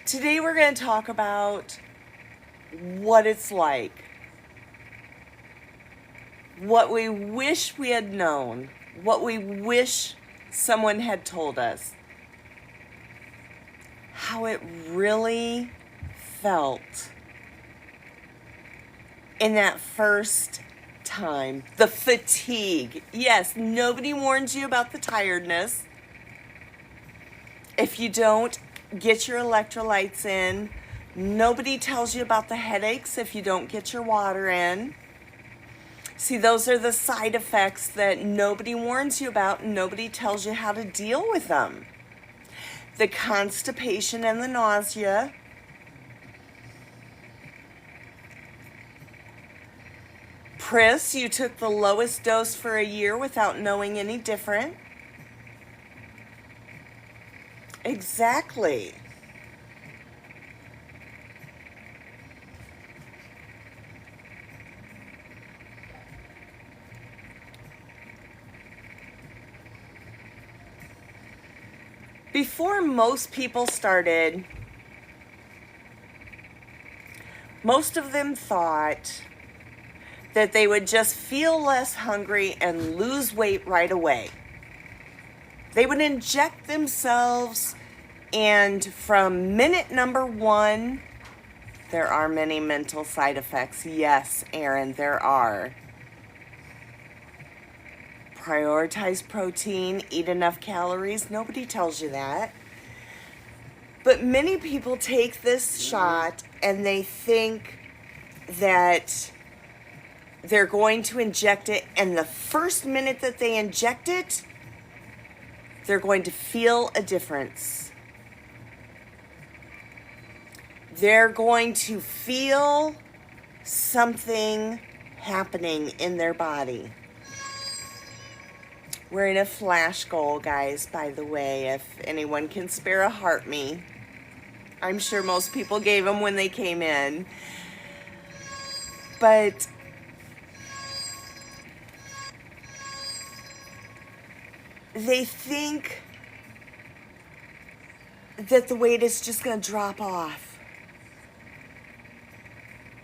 Today we're going to talk about what it's like, what we wish we had known, what we wish someone had told us, how it really felt in that first time. The fatigue. Yes, nobody warns you about the tiredness. If you don't get your electrolytes in, nobody tells you about the headaches if you don't get your water in. See, those are the side effects that nobody warns you about and nobody tells you how to deal with them. The constipation and the nausea. Pris, you took the lowest dose for a year without knowing any different. Exactly. Before most people started, most of them thought that they would just feel less hungry and lose weight right away. They would inject themselves, and from minute number 1, there are many mental side effects. Yes, Aaron, there are. Prioritize protein, eat enough calories. Nobody tells you that. But many people take this shot and they think that they're going to inject it, and the first minute that they inject it, they're going to feel a difference. They're going to feel something happening in their body. We're in a flash goal, guys, by the way, if anyone can spare a heart me. I'm sure most people gave them when they came in. But they think that the weight is just going to drop off.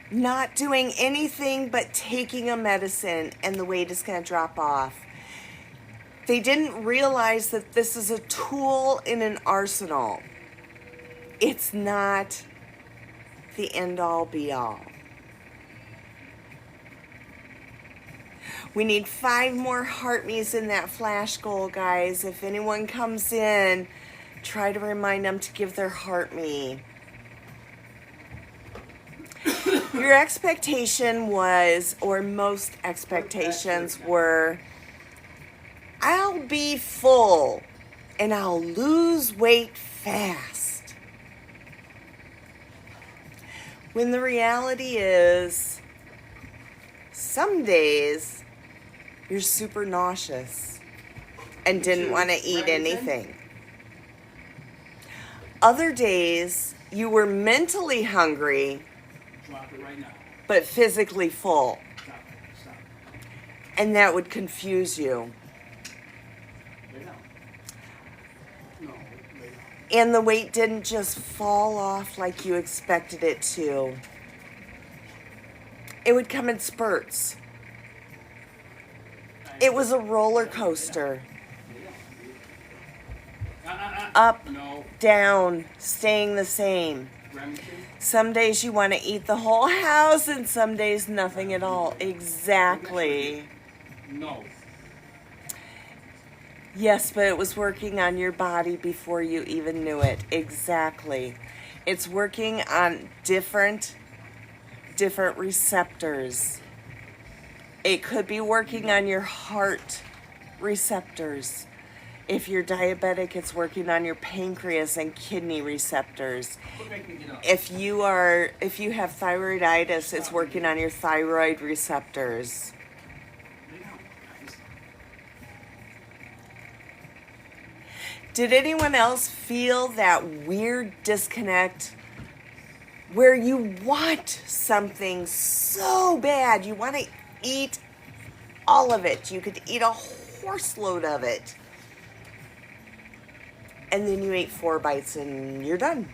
Not doing anything but taking a medicine and the weight is going to drop off. They didn't realize that this is a tool in an arsenal. It's not the end-all be-all. We need 5 more heart me's in that flash goal, guys. If anyone comes in, try to remind them to give their heart me. Your expectation was, or most expectations were, I'll be full and I'll lose weight fast. When the reality is, some days you're super nauseous and didn't want to eat anything. Other days you were mentally hungry but physically full. And that would confuse you. And the weight didn't just fall off like you expected it to. It would come in spurts. It was a roller coaster. Up, down, staying the same. Some days you want to eat the whole house and some days nothing at all. Exactly. No. Yes, but it was working on your body before you even knew it. Exactly. It's working on different receptors. It could be working on your heart receptors. If you're diabetic, it's working on your pancreas and kidney receptors. If you have thyroiditis, it's working on your thyroid receptors. Did anyone else feel that weird disconnect where you want something so bad, you want to eat all of it? You could eat a horse load of it. And then you ate 4 bites and you're done.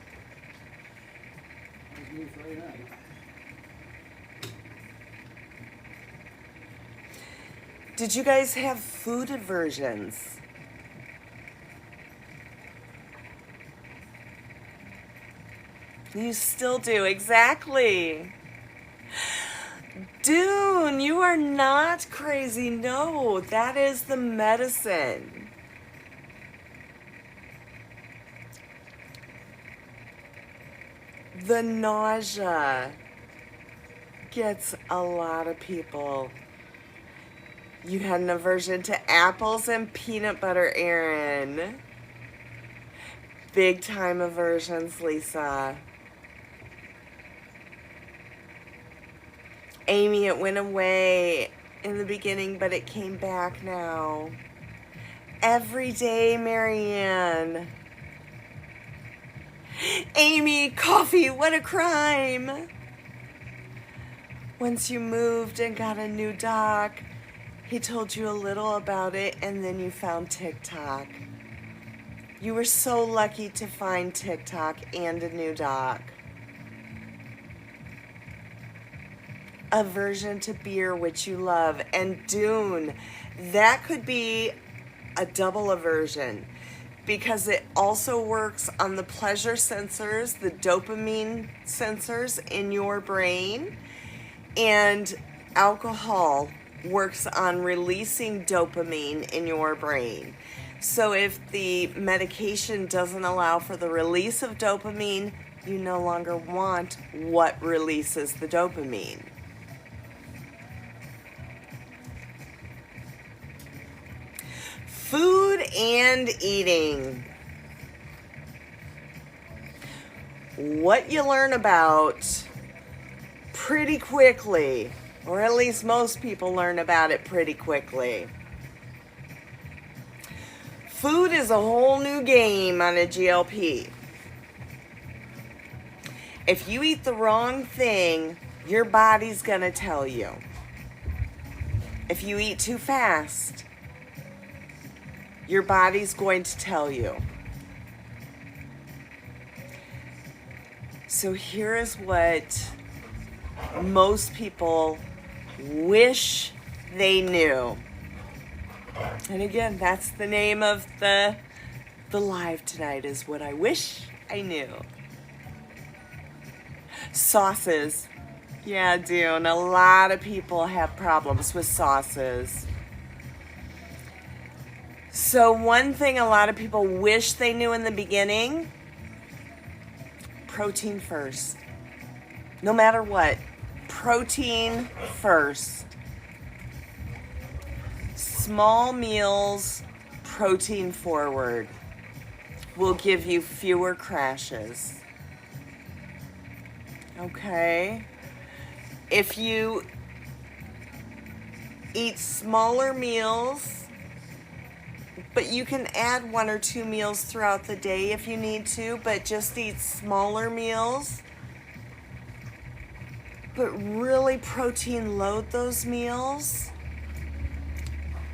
Did you guys have food aversions? You still do, exactly. Dune, you are not crazy. No, that is the medicine. The nausea gets a lot of people. You had an aversion to apples and peanut butter, Erin. Big time aversions, Lisa. Amy, it went away in the beginning, but it came back now. Every day, Marianne. Amy, coffee, what a crime. Once you moved and got a new doc, he told you a little about it, and then you found TikTok. You were so lucky to find TikTok and a new doc. Aversion to beer, which you love, and Dune. That could be a double aversion because it also works on the pleasure sensors, the dopamine sensors in your brain, and alcohol works on releasing dopamine in your brain. So if the medication doesn't allow for the release of dopamine, you no longer want what releases the dopamine. Food and eating. What you learn about pretty quickly, or at least most people learn about it pretty quickly. Food is a whole new game on a GLP. If you eat the wrong thing, your body's gonna tell you. If you eat too fast, your body's going to tell you. So here is what most people wish they knew. And again, that's the name of the live tonight, is what I wish I knew. Sauces. Yeah, Dune. A lot of people have problems with sauces. So one thing a lot of people wish they knew in the beginning, protein first. No matter what, protein first. Small meals, protein forward, will give you fewer crashes. Okay? If you eat smaller meals, but you can add 1 or 2 meals throughout the day if you need to, but just eat smaller meals. But really protein load those meals.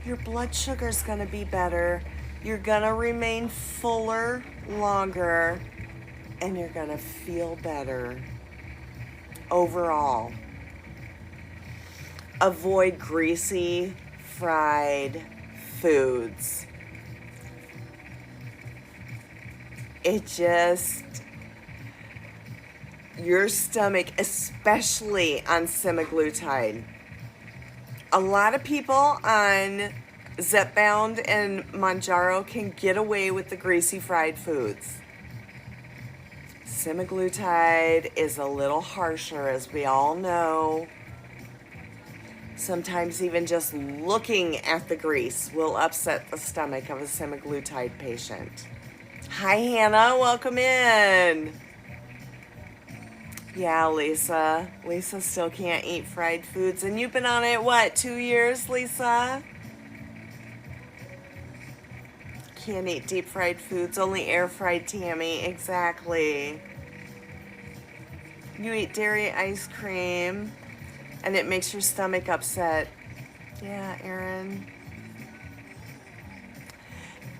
Your blood sugar is going to be better. You're going to remain fuller longer, and you're going to feel better overall. Avoid greasy, fried foods. It just, your stomach, especially on semaglutide. A lot of people on Zepbound and Mounjaro can get away with the greasy fried foods. Semaglutide is a little harsher, as we all know. Sometimes even just looking at the grease will upset the stomach of a semaglutide patient. Hi, Hannah. Welcome in. Yeah, Lisa. Lisa still can't eat fried foods. And you've been on it, what, 2 years, Lisa? Can't eat deep fried foods, only air fried, Tammy. Exactly. You eat dairy ice cream, and it makes your stomach upset. Yeah, Erin.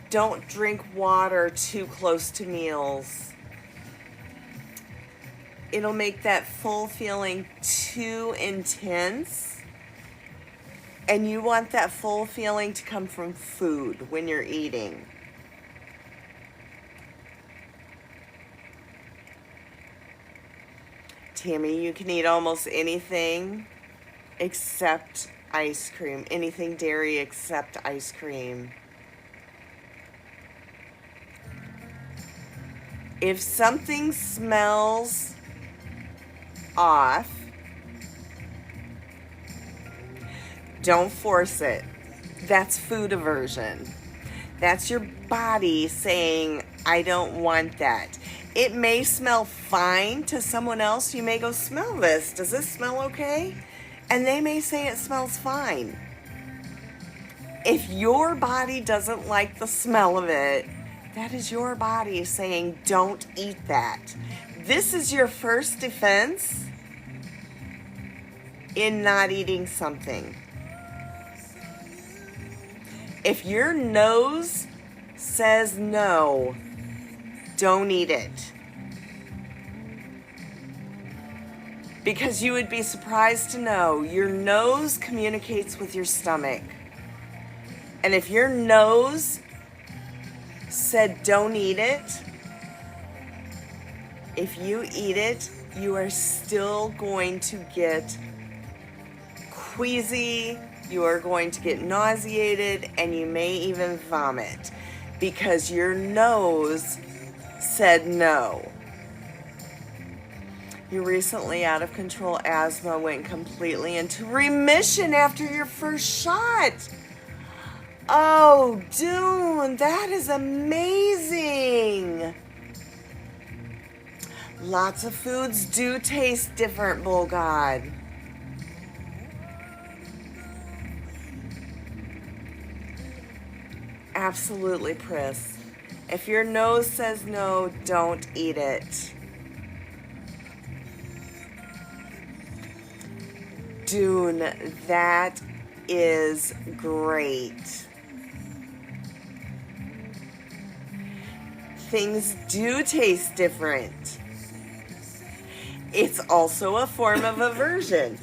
Don't drink water too close to meals. it'll make that full feeling too intense. And you want that full feeling to come from food when you're eating. Tammy, you can eat almost anything except ice cream. Anything dairy except ice cream. If something smells off, don't force it. That's food aversion. That's your body saying, I don't want that. It may smell fine to someone else. You may go, smell this. Does this smell okay? And they may say it smells fine. If your body doesn't like the smell of it, that is your body saying, don't eat that. This is your first defense in not eating something. If your nose says no, don't eat it. Because you would be surprised to know your nose communicates with your stomach. And if your nose said don't eat it, if you eat it, you are still going to get queasy, you are going to get nauseated, and you may even vomit because your nose said no. Your recently out of control asthma went completely into remission after your first shot. Oh, Dune, that is amazing. Lots of foods do taste different, Bull God. Absolutely, Pris. If your nose says no, don't eat it. Dune, that is great. Things do taste different. It's also a form of aversion.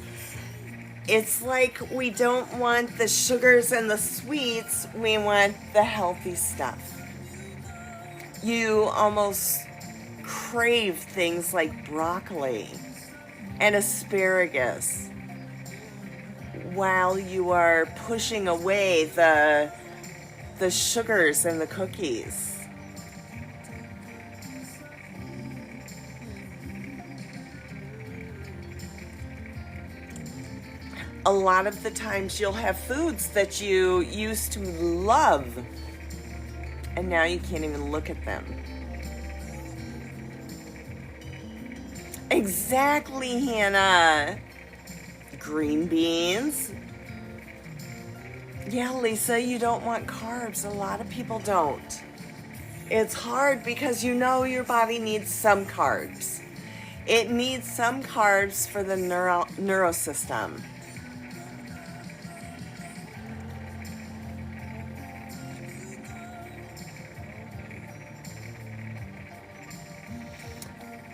It's like we don't want the sugars and the sweets, we want the healthy stuff. You almost crave things like broccoli and asparagus while you are pushing away the sugars and the cookies. A lot of the times you'll have foods that you used to love, and now you can't even look at them. Exactly, Hannah. Green beans. Yeah, Lisa, you don't want carbs. A lot of people don't. It's hard because you know your body needs some carbs. It needs some carbs for the neurosystem.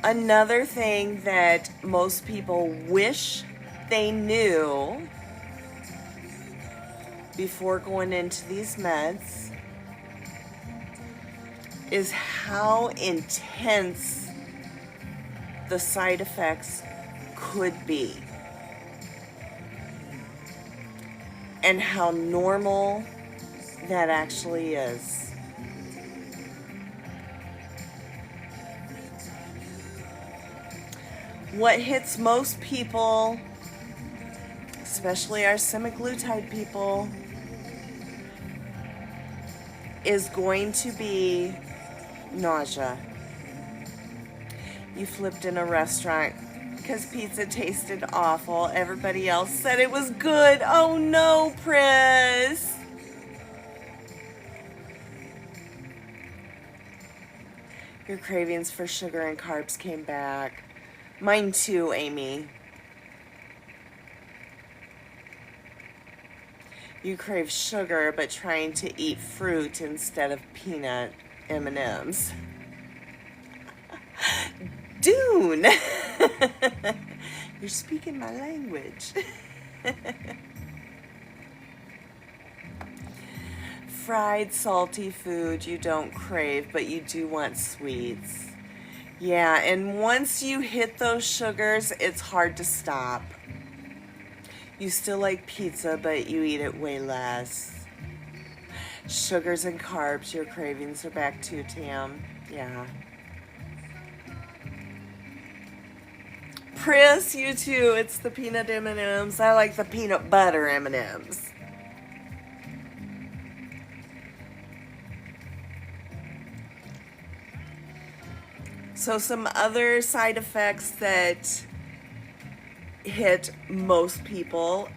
Another thing that most people wish they knew before going into these meds is how intense the side effects could be and how normal that actually is. What hits most people, especially our semaglutide people, is going to be nausea. You flipped in a restaurant because pizza tasted awful. Everybody else said it was good. Oh no, Pris. Your cravings for sugar and carbs came back. Mine too, Amy. You crave sugar, but trying to eat fruit instead of peanut M&Ms. Dune! You're speaking my language. Fried, salty food you don't crave, but you do want sweets. Yeah, and once you hit those sugars, it's hard to stop. You still like pizza, but you eat it way less. Sugars and carbs, your cravings are back too, Tam. Yeah. Pris, you too. It's the peanut M&Ms. I like the peanut butter M&Ms. So some other side effects that hit most people,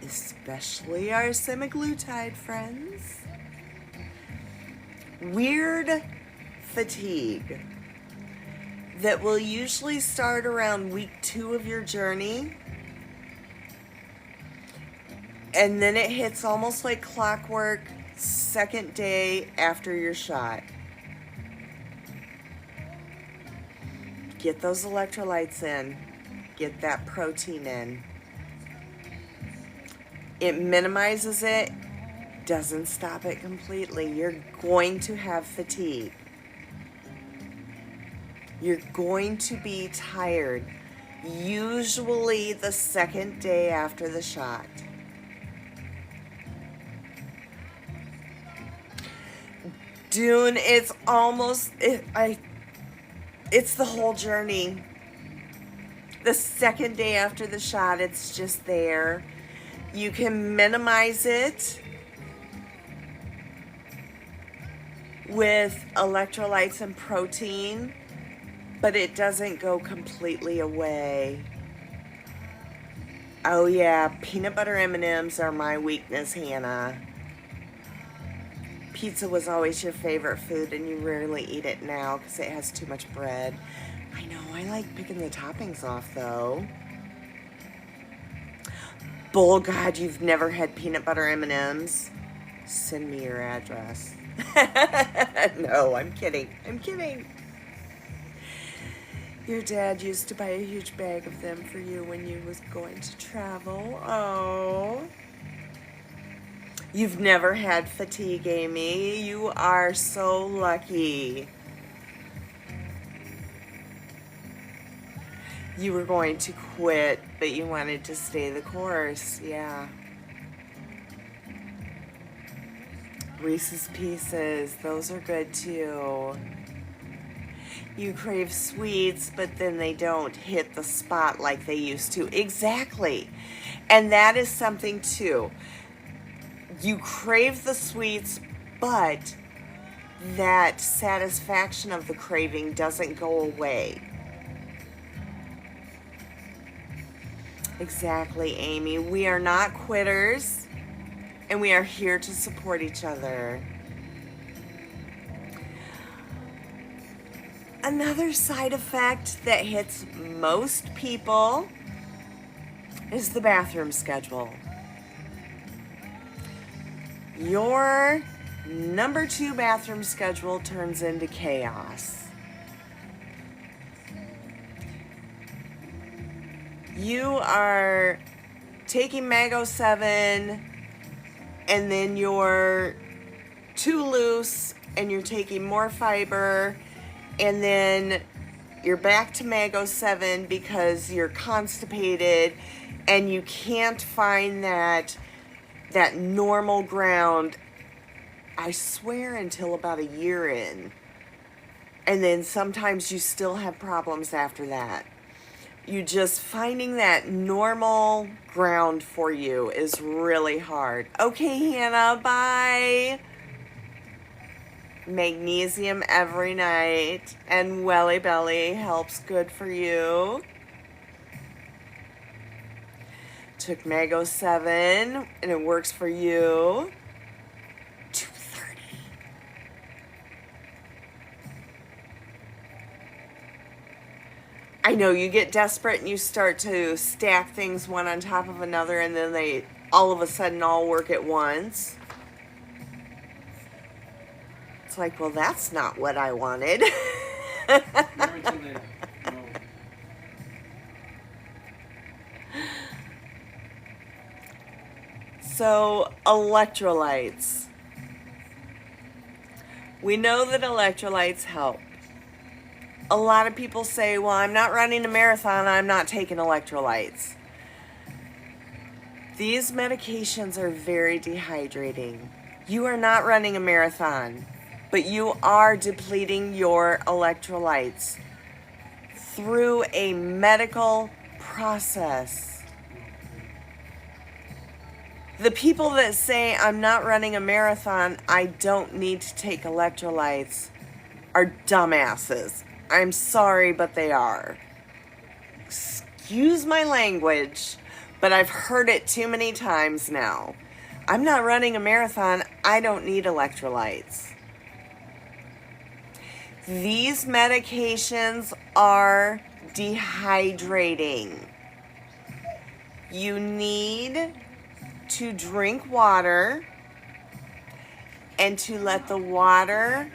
especially our semaglutide friends. Weird fatigue that will usually start around week 2 of your journey, and then it hits almost like clockwork second day after your shot. Get those electrolytes in. Get that protein in. It minimizes it, doesn't stop it completely. You're going to have fatigue. You're going to be tired, usually the second day after the shot. Dune, it's the whole journey. The second day after the shot, it's just there. You can minimize it with electrolytes and protein, but it doesn't go completely away. Oh yeah, peanut butter M&Ms are my weakness, Hannah. Pizza was always your favorite food, and you rarely eat it now because it has too much bread. I know, I like picking the toppings off, though. Bull, God, you've never had peanut butter M&Ms? Send me your address. No, I'm kidding. I'm kidding. Your dad used to buy a huge bag of them for you when you was going to travel. Oh. You've never had fatigue, Amy. You are so lucky. You were going to quit, but you wanted to stay the course. Yeah. Reese's Pieces, those are good too. You crave sweets, but then they don't hit the spot like they used to. Exactly. And that is something too. You crave the sweets, but that satisfaction of the craving doesn't go away. Exactly, Amy. We are not quitters, and we are here to support each other. Another side effect that hits most people is the bathroom schedule. Your number 2 bathroom schedule turns into chaos. You are taking Mago 7 and then you're too loose and you're taking more fiber, and then you're back to Mago 7 because you're constipated and you can't find that normal ground, I swear, until about a year in. And then sometimes you still have problems after that. You just finding that normal ground for you is really hard. Okay, Hannah, bye. Magnesium every night and Welly Belly helps good for you. Took Mago 7 and it works for you. 2:30. I know, you get desperate and you start to stack things one on top of another, and then they all of a sudden all work at once. It's like, well, that's not what I wanted. So, electrolytes. We know that electrolytes help. A lot of people say, well, I'm not running a marathon, I'm not taking electrolytes. These medications are very dehydrating. You are not running a marathon, but you are depleting your electrolytes through a medical process. The people that say, I'm not running a marathon, I don't need to take electrolytes, are dumbasses. I'm sorry, but they are. Excuse my language, but I've heard it too many times now. I'm not running a marathon, I don't need electrolytes. These medications are dehydrating. You need to drink water, and to let the water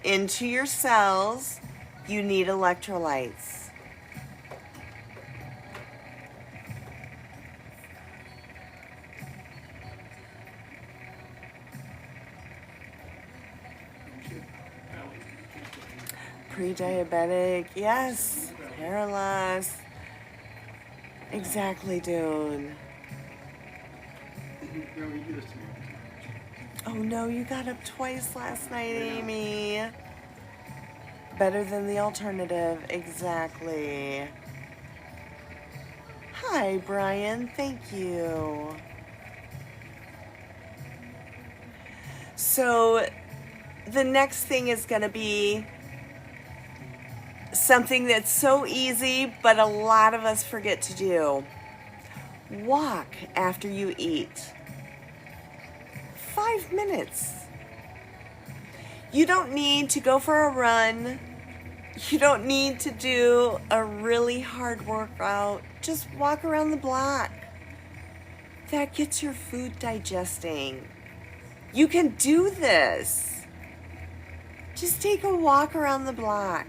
into your cells, you need electrolytes. Pre-diabetic, yes, hair loss. Exactly, dude. Oh no, you got up twice last night, Amy. Better than the alternative, exactly. Hi, Brian, thank you. So, the next thing is going to be something that's so easy, but a lot of us forget to do. Walk after you eat. 5 minutes. You don't need to go for a run. You don't need to do a really hard workout. Just walk around the block. That gets your food digesting. You can do this. Just take a walk around the block.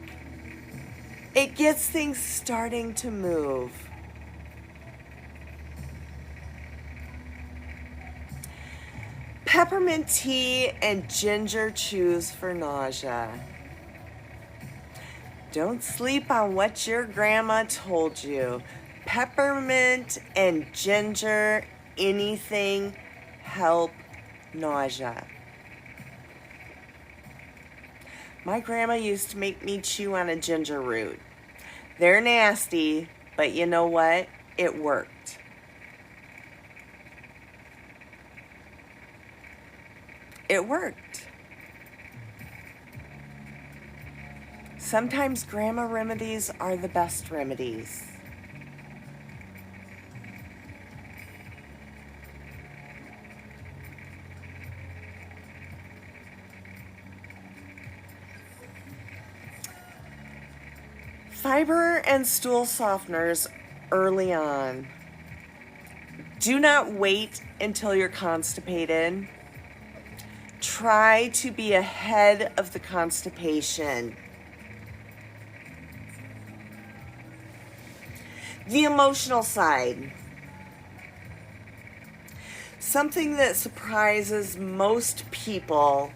It gets things starting to move. Peppermint tea and ginger chews for nausea. Don't sleep on what your grandma told you. Peppermint and ginger, anything help nausea. My grandma used to make me chew on a ginger root. They're nasty, but you know what? It worked. It worked. Sometimes grandma remedies are the best remedies. Fiber and stool softeners early on. Do not wait until you're constipated. Try to be ahead of the constipation. The emotional side. Something that surprises most people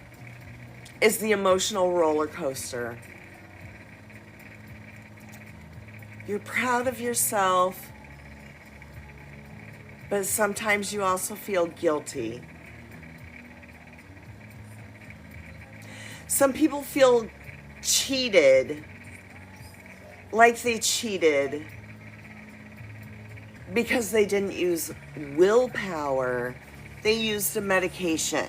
is the emotional roller coaster. You're proud of yourself, but sometimes you also feel guilty. Some people feel cheated, like they cheated because they didn't use willpower. They used a medication.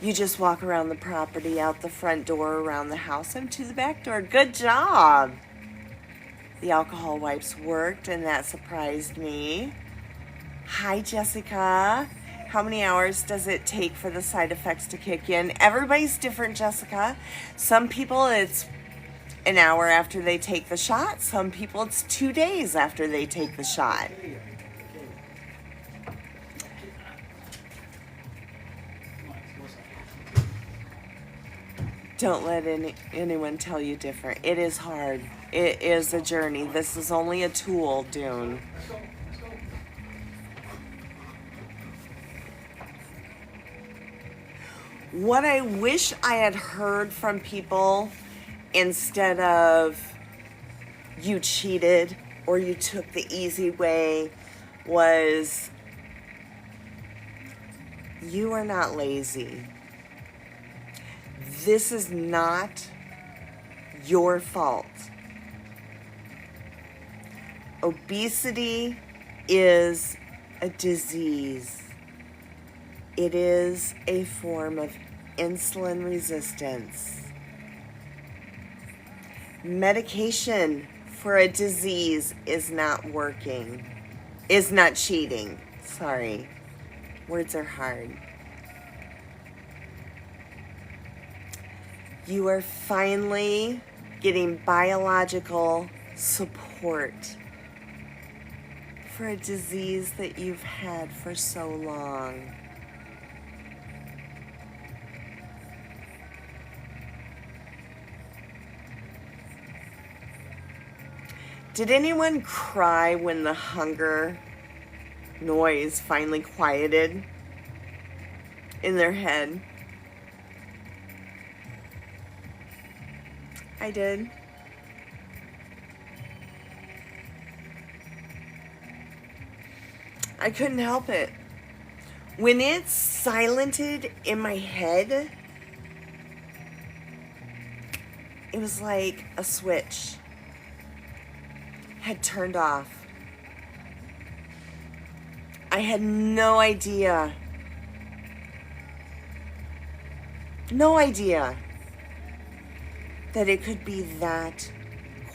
You just walk around the property, out the front door, around the house, and to the back door. Good job. The alcohol wipes worked, and that surprised me. Hi, Jessica. How many hours does it take for the side effects to kick in? Everybody's different, Jessica. Some people, it's an hour after they take the shot. Some people, it's 2 days after they take the shot. Don't let anyone tell you different. It is hard. It is a journey. This is only a tool, Dune. What I wish I had heard from people instead of you cheated or you took the easy way was you are not lazy. This is not your fault. Obesity is a disease. It is a form of insulin resistance. Medication for a disease is not working, is not cheating. Sorry, words are hard. You are finally getting biological support for a disease that you've had for so long. Did anyone cry when the hunger noise finally quieted in their head? I did. I couldn't help it. When it silented in my head, it was like a switch had turned off. I had no idea that it could be that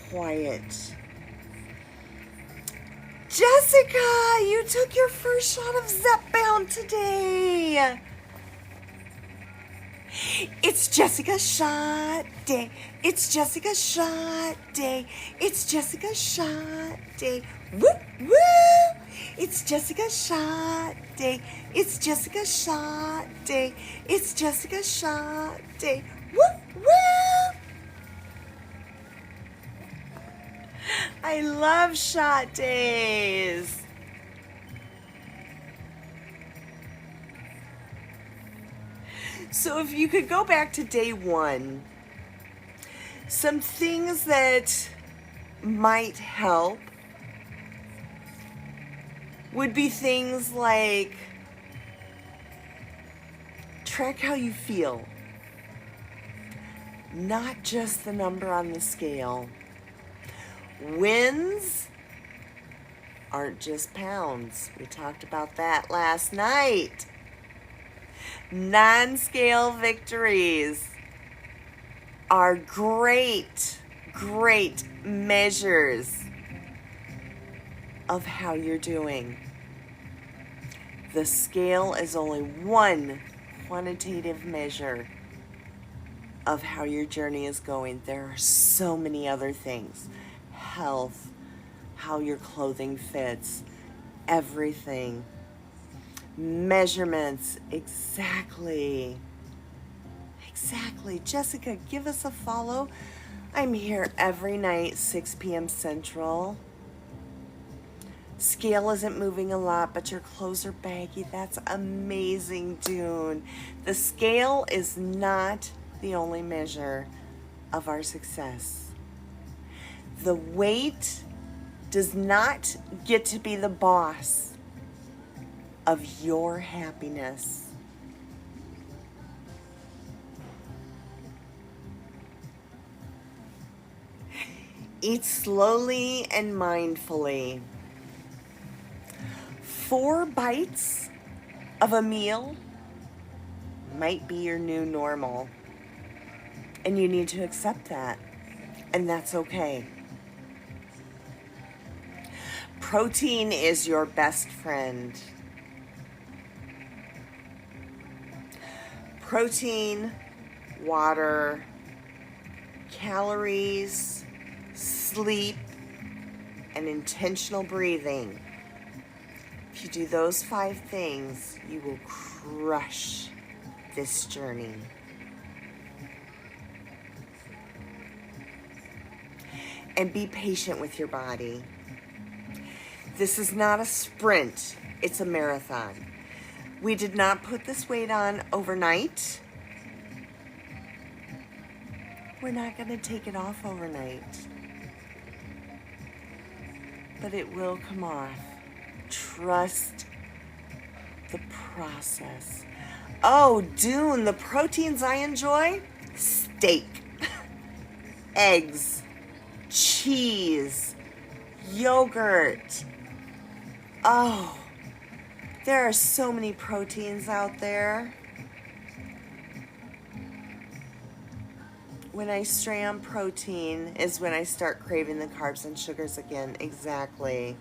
quiet. Jessica, you took your first shot of Zepbound today. It's Jessica shot day. It's Jessica shot day. It's Jessica shot day. Woo, woo. It's Jessica shot day. It's Jessica shot day. It's Jessica shot day. Woo, woo. I love shot days. So if you could go back to day one, some things that might help would be things like track how you feel, not just the number on the scale. Wins aren't just pounds. We talked about that last night. Non-scale victories are great measures of how you're doing. The scale is only one quantitative measure of how your journey is going. There are so many other things. Health, how your clothing fits, everything. Measurements, exactly. Jessica, give us a follow. I'm here every night, 6 p.m. Central. Scale isn't moving a lot, but your clothes are baggy. That's amazing, Dune. The scale is not the only measure of our success. The weight does not get to be the boss of your happiness. Eat slowly and mindfully. 4 bites of a meal might be your new normal. And you need to accept that. And that's okay. Protein is your best friend. Protein, water, calories, sleep, and intentional breathing. If you do those 5 things, you will crush this journey. And be patient with your body. This is not a sprint, it's a marathon. We did not put this weight on overnight. We're not going to take it off overnight. But it will come off. Trust the process. Oh, Dune, the proteins I enjoy? Steak, eggs, cheese, yogurt. Oh, there are so many proteins out there. When I stray on protein is when I start craving the carbs and sugars again. Exactly.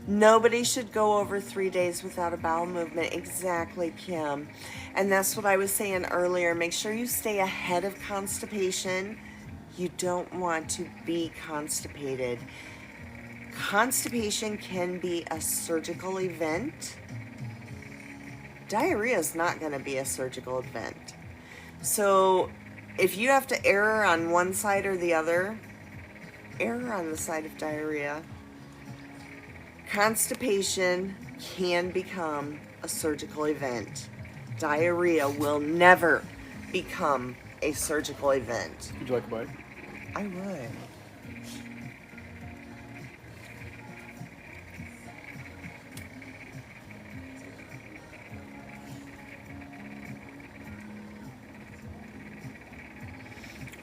Nobody should go over 3 days without a bowel movement. Exactly, Kim. And that's what I was saying earlier. Make sure you stay ahead of constipation. You don't want to be constipated. Constipation can be a surgical event. Diarrhea is not going to be a surgical event. So if you have to err on one side or the other, err on the side of diarrhea. Constipation can become a surgical event. Diarrhea will never become a surgical event. Would you like a bite? I would.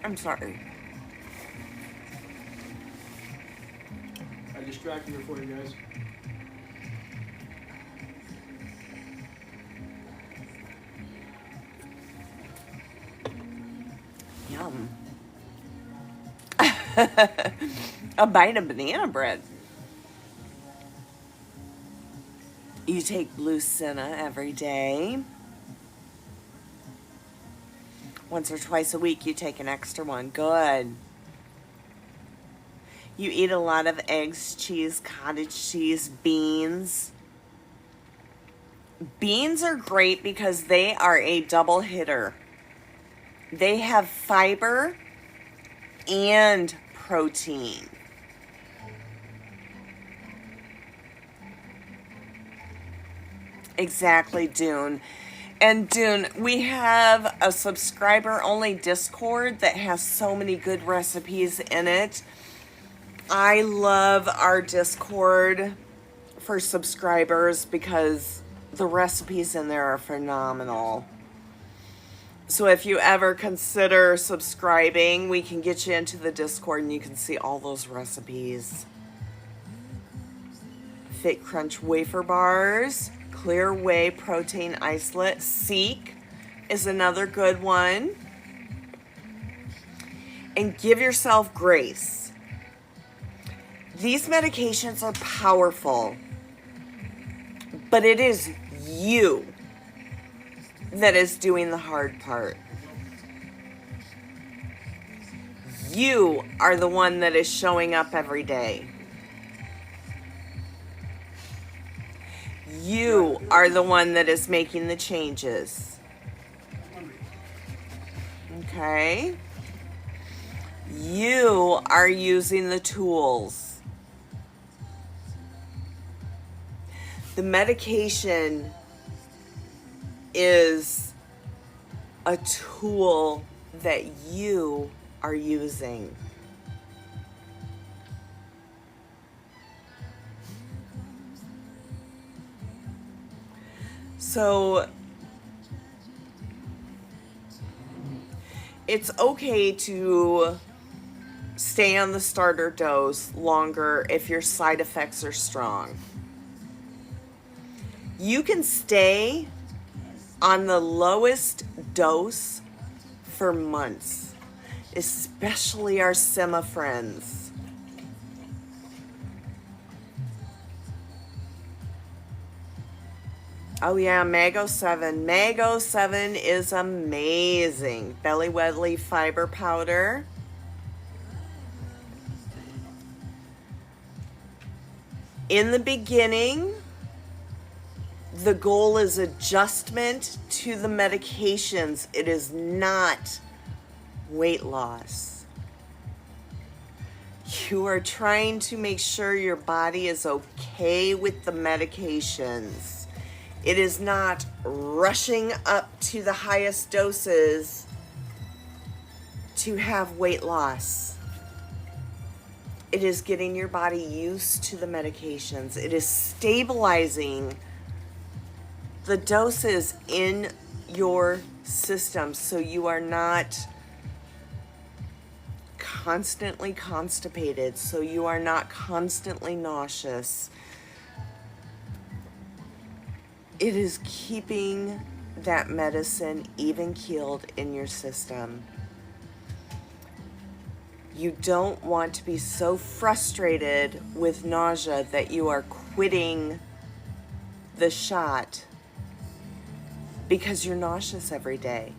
I'm sorry. I distracted her for you guys. Yum. A bite of banana bread. You take blue senna every day. Once or twice a week, you take an extra one. Good. You eat a lot of eggs, cheese, cottage cheese, beans. Beans are great because they are a double hitter. They have fiber and protein. Exactly, Dune. And Dune, we have a subscriber-only Discord that has so many good recipes in it. I love our Discord for subscribers because the recipes in there are phenomenal. So if you ever consider subscribing, we can get you into the Discord and you can see all those recipes. Fit Crunch wafer bars, Clear Whey protein isolate, Seek is another good one. And give yourself grace. These medications are powerful, but it is you that is doing the hard part. You are the one that is showing up every day. You are the one that is making the changes. Okay? You are using the tools. The medication is a tool that you are using. So it's okay to stay on the starter dose longer if your side effects are strong. You can stay on the lowest dose for months, especially our Sema friends. Oh yeah, Mago 7. Mago 7 is amazing. Belly Wedley fiber powder. In the beginning, the goal is adjustment to the medications. It is not weight loss. You are trying to make sure your body is okay with the medications. It is not rushing up to the highest doses to have weight loss. It is getting your body used to the medications. It is stabilizing the doses in your system so you are not constantly constipated, so you are not constantly nauseous. It is keeping that medicine even keeled in your system. You don't want to be so frustrated with nausea that you are quitting the shot because you're nauseous every day.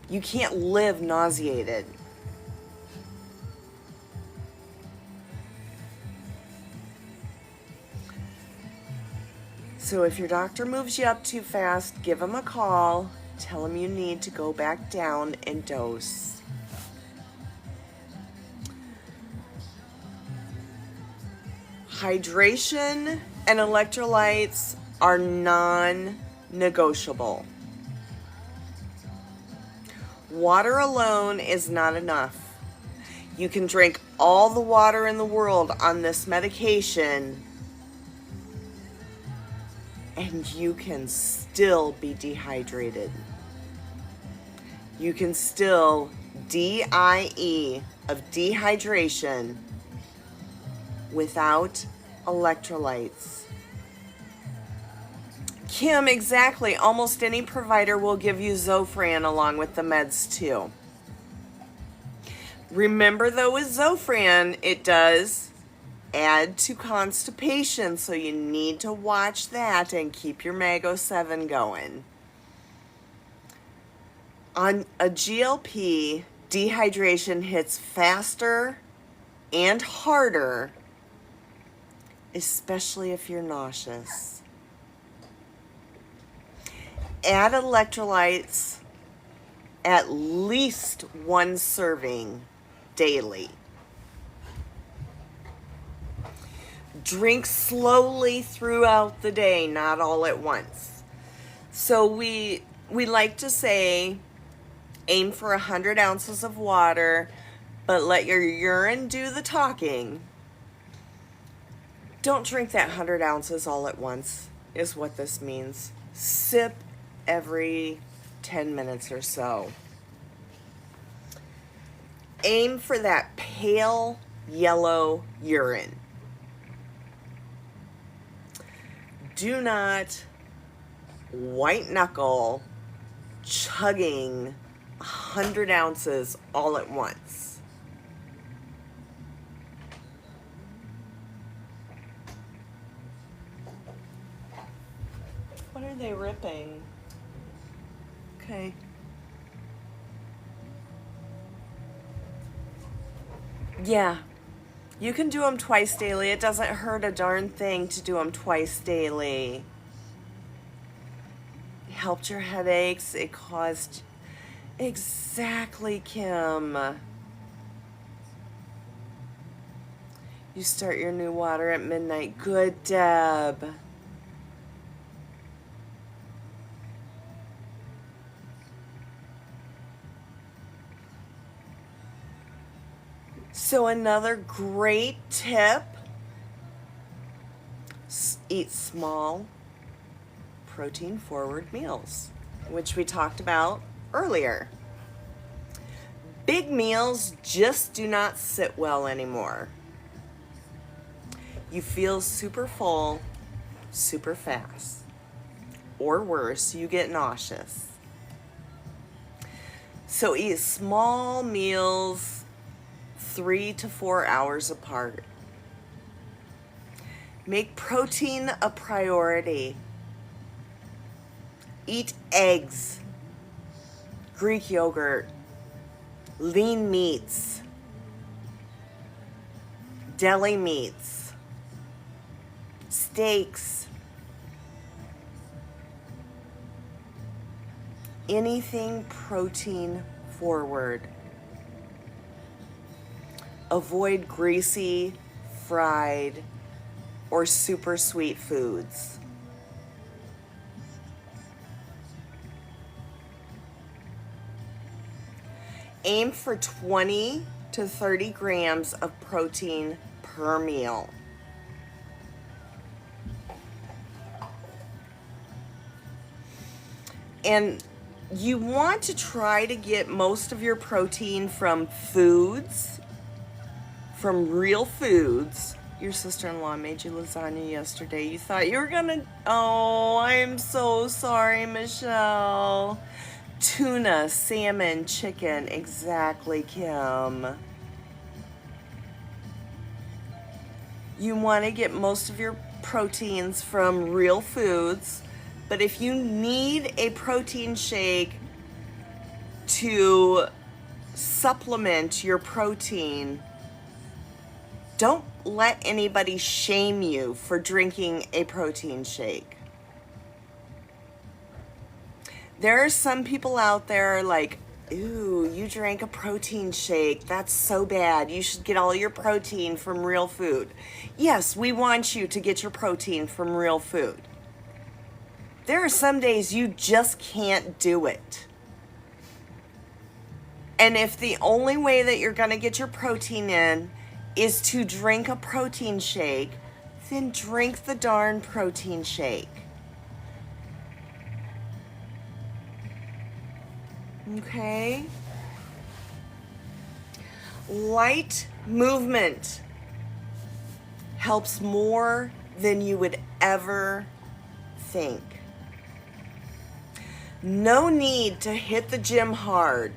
You can't live nauseated. So if your doctor moves you up too fast, give them a call. Tell them you need to go back down and dose. Hydration and electrolytes are non-negotiable. Water alone is not enough. You can drink all the water in the world on this medication, and you can still be dehydrated. You can still DIE of dehydration without electrolytes. Kim, exactly. Almost any provider will give you Zofran along with the meds too. Remember though, with Zofran, it does add to constipation, so you need to watch that and keep your Mago 7 going. On a GLP, dehydration hits faster and harder, especially if you're nauseous. Add electrolytes, at least 1 serving daily. Drink slowly throughout the day, not all at once. So we like to say aim for 100 ounces of water, but let your urine do the talking. Don't drink that 100 ounces all at once, is what this means. Sip every 10 minutes or so. Aim for that pale yellow urine. Do not white knuckle chugging 100 ounces all at once. What are they ripping? Okay. Yeah. You can do them twice daily. It doesn't hurt a darn thing to do them twice daily. It helped your headaches. It caused... Exactly, Kim. You start your new water at midnight. Good, Deb. So another great tip, eat small, protein-forward meals, which we talked about earlier. Big meals just do not sit well anymore. You feel super full, super fast. Or worse, you get nauseous. So eat small meals 3 to 4 hours apart. Make protein a priority. Eat eggs, Greek yogurt, lean meats, deli meats, steaks, anything protein forward. Avoid greasy, fried, or super sweet foods. Aim for 20 to 30 grams of protein per meal. And you want to try to get most of your protein from foods, from real foods. Your sister-in-law made you lasagna yesterday. You thought you were gonna, oh, I'm so sorry, Michelle. Tuna, salmon, chicken, exactly, Kim. You want to get most of your proteins from real foods, but if you need a protein shake to supplement your protein, don't let anybody shame you for drinking a protein shake. There are some people out there like, ooh, you drank a protein shake. That's so bad. You should get all your protein from real food. Yes, we want you to get your protein from real food. There are some days you just can't do it. And if the only way that you're going to get your protein in is to drink a protein shake, then drink the darn protein shake. Okay? Light movement helps more than you would ever think. No need to hit the gym hard,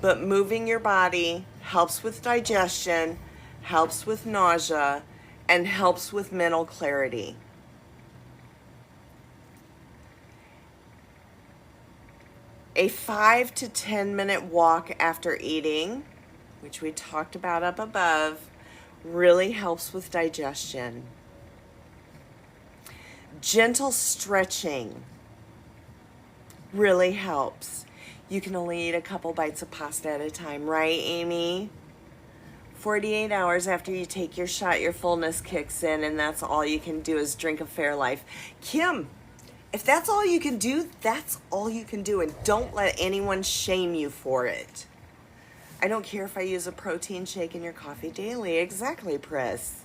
but moving your body helps with digestion, helps with nausea, and helps with mental clarity. A 5 to 10 minute walk after eating, which we talked about up above, really helps with digestion. Gentle stretching really helps. You can only eat a couple bites of pasta at a time, right, Amy? 48 hours after you take your shot, your fullness kicks in, and that's all you can do is drink a Fairlife. Kim, if that's all you can do, that's all you can do, and don't let anyone shame you for it. I don't care if I use a protein shake in your coffee daily. Exactly, Pris.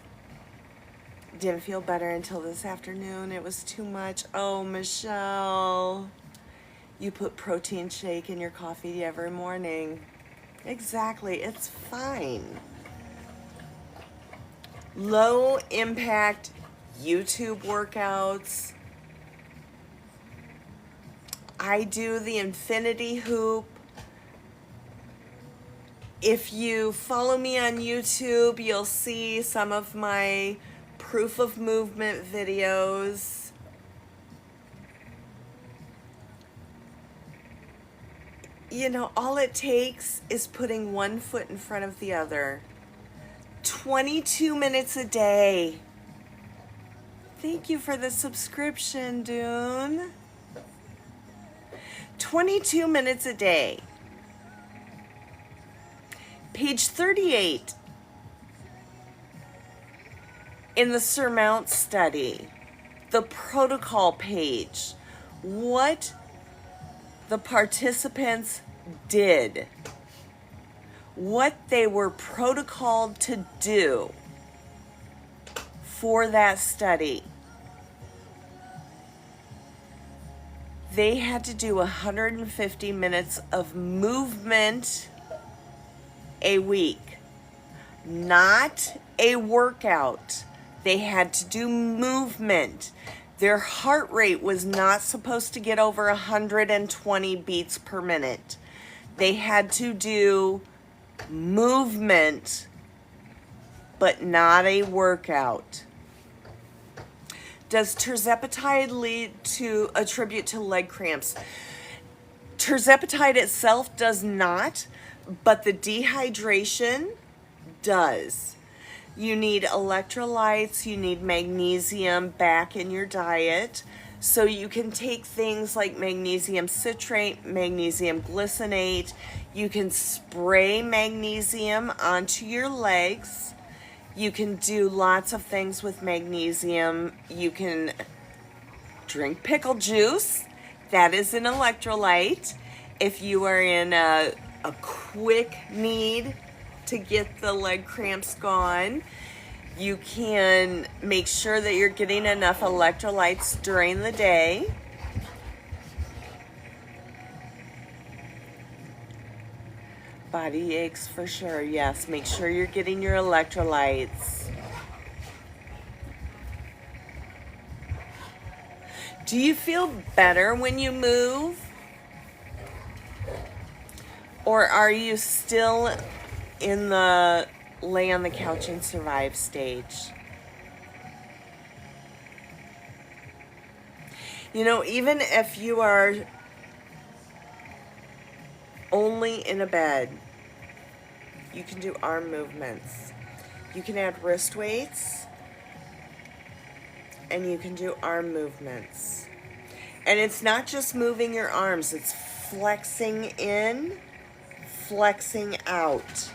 Didn't feel better until this afternoon. It was too much. Oh, Michelle. You put protein shake in your coffee every morning. Exactly, it's fine. Low impact YouTube workouts. I do the infinity hoop. If you follow me on YouTube, you'll see some of my proof of movement videos. You know, all it takes is putting one foot in front of the other. 22 minutes a day. Thank you for the subscription, Dune. 22 minutes a day. Page 38 in the Surmount study, the protocol page, what the participants did, what they were protocoled to do for that study. They had to do 150 minutes of movement a week, not a workout. They had to do movement. Their heart rate was not supposed to get over 120 beats per minute. They had to do movement, but not a workout. Does tirzepatide attribute to leg cramps? Tirzepatide itself does not, but the dehydration does. You need electrolytes, you need magnesium back in your diet. So you can take things like magnesium citrate, magnesium glycinate. You can spray magnesium onto your legs. You can do lots of things with magnesium. You can drink pickle juice. That is an electrolyte. If you are in a quick need to get the leg cramps gone, you can make sure that you're getting enough electrolytes during the day. Body aches for sure, yes. Make sure you're getting your electrolytes. Do you feel better when you move? Or are you still in the lay on the couch and survive stage? You know, even if you are only in a bed, you can do arm movements. You can add wrist weights, and you can do arm movements. And it's not just moving your arms, it's flexing in, flexing out.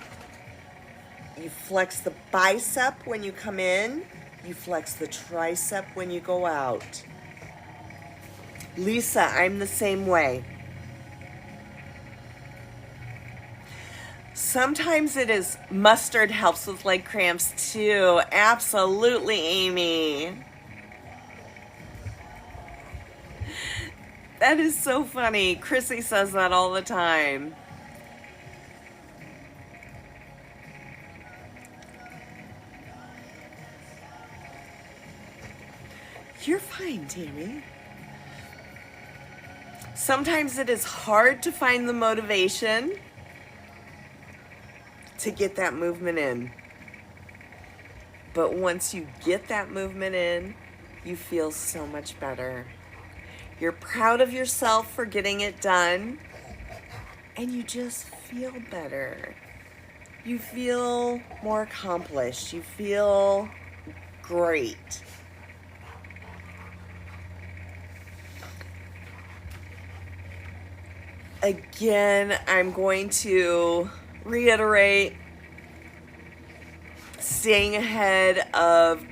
You flex the bicep when you come in, you flex the tricep when you go out. Lisa, I'm the same way. Sometimes it is mustard helps with leg cramps too. Absolutely, Amy. That is so funny. Chrissy says that all the time. You're fine, Tammy. Sometimes it is hard to find the motivation to get that movement in. But once you get that movement in, you feel so much better. You're proud of yourself for getting it done, and you just feel better. You feel more accomplished. You feel great. Again, I'm going to reiterate staying ahead of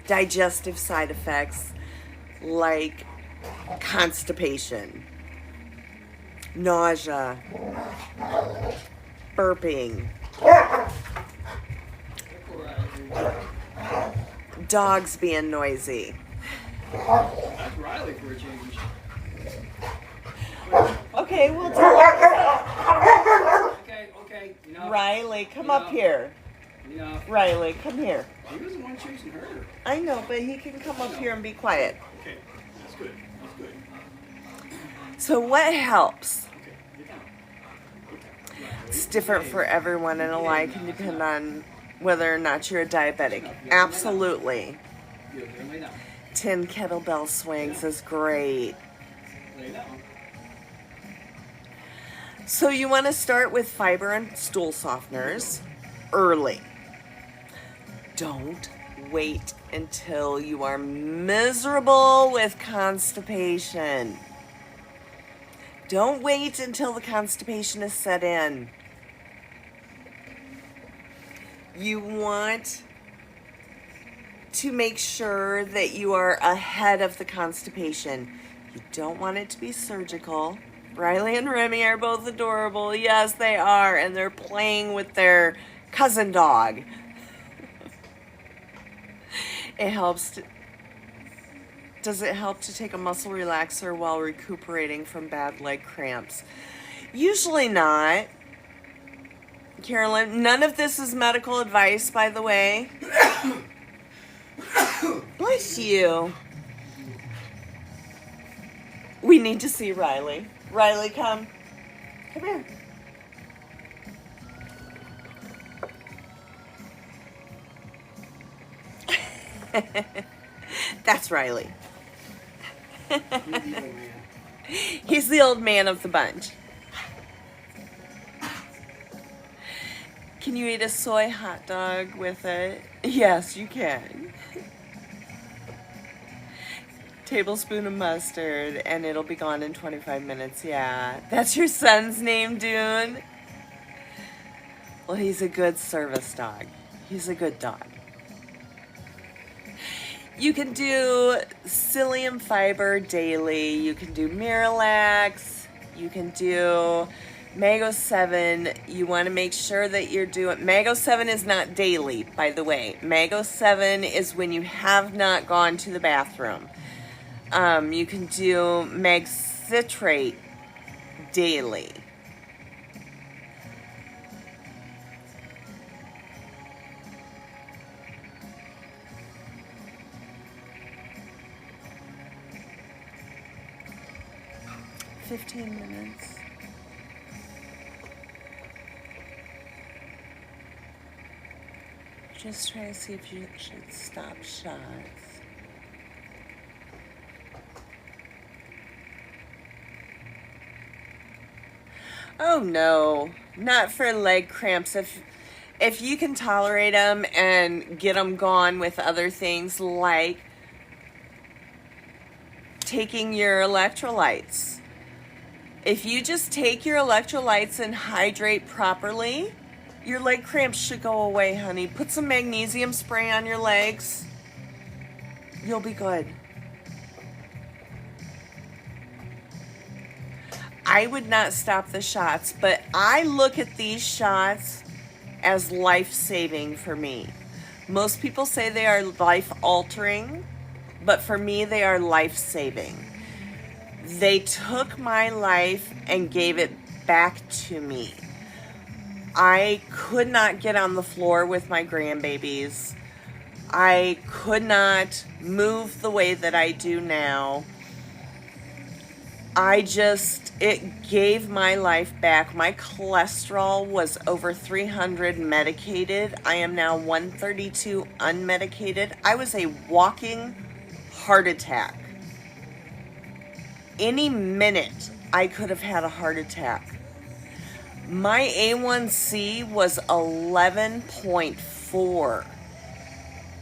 digestive side effects like constipation, nausea, burping, dogs being noisy. That's Riley for a change. Okay, we'll talk. Okay. Enough. Riley, come up here. Enough. Riley, come here. He was the one chasing her. I know, but he can come up here and be quiet. Okay, that's good. That's good. So what helps? Okay, get down. Okay. It's different for everyone, and a lot can depend on whether or not you're a diabetic. Absolutely. Good. Lay down. 10 kettlebell swings is great. Lay down. So you want to start with fiber and stool softeners early. Don't wait until you are miserable with constipation. Don't wait until the constipation is set in. You want to make sure that you are ahead of the constipation. You don't want it to be surgical. Riley and Remy are both adorable. Yes, they are. And they're playing with their cousin dog. It helps to... Does it help to take a muscle relaxer while recuperating from bad leg cramps? Usually not. Carolyn, none of this is medical advice, by the way. Bless you. We need to see Riley. Riley, come. Come here. That's Riley. He's the old man of the bunch. Can you eat a soy hot dog with it? Yes, you can. Tablespoon of mustard, and it'll be gone in 25 minutes. Yeah. That's your son's name, Dune? Well, he's a good service dog. He's a good dog. You can do psyllium fiber daily. You can do Miralax. You can do Mago 7. You want to make sure that you're doing... Mago 7 is not daily, by the way. Mago 7 is when you have not gone to the bathroom. You can do mag citrate daily. $15. Just trying to see if you should stop shots. Oh no, not for leg cramps. If you can tolerate them and get them gone with other things like taking your electrolytes. If you just take your electrolytes and hydrate properly, your leg cramps should go away, honey. Put some magnesium spray on your legs. You'll be good. I would not stop the shots, but I look at these shots as life-saving for me. Most people say they are life-altering, but for me, they are life-saving. They took my life and gave it back to me. I could not get on the floor with my grandbabies. I could not move the way that I do now. It gave my life back. My cholesterol was over 300 medicated. I am now 132 unmedicated. I was a walking heart attack. Any minute, I could have had a heart attack. My A1C was 11.4,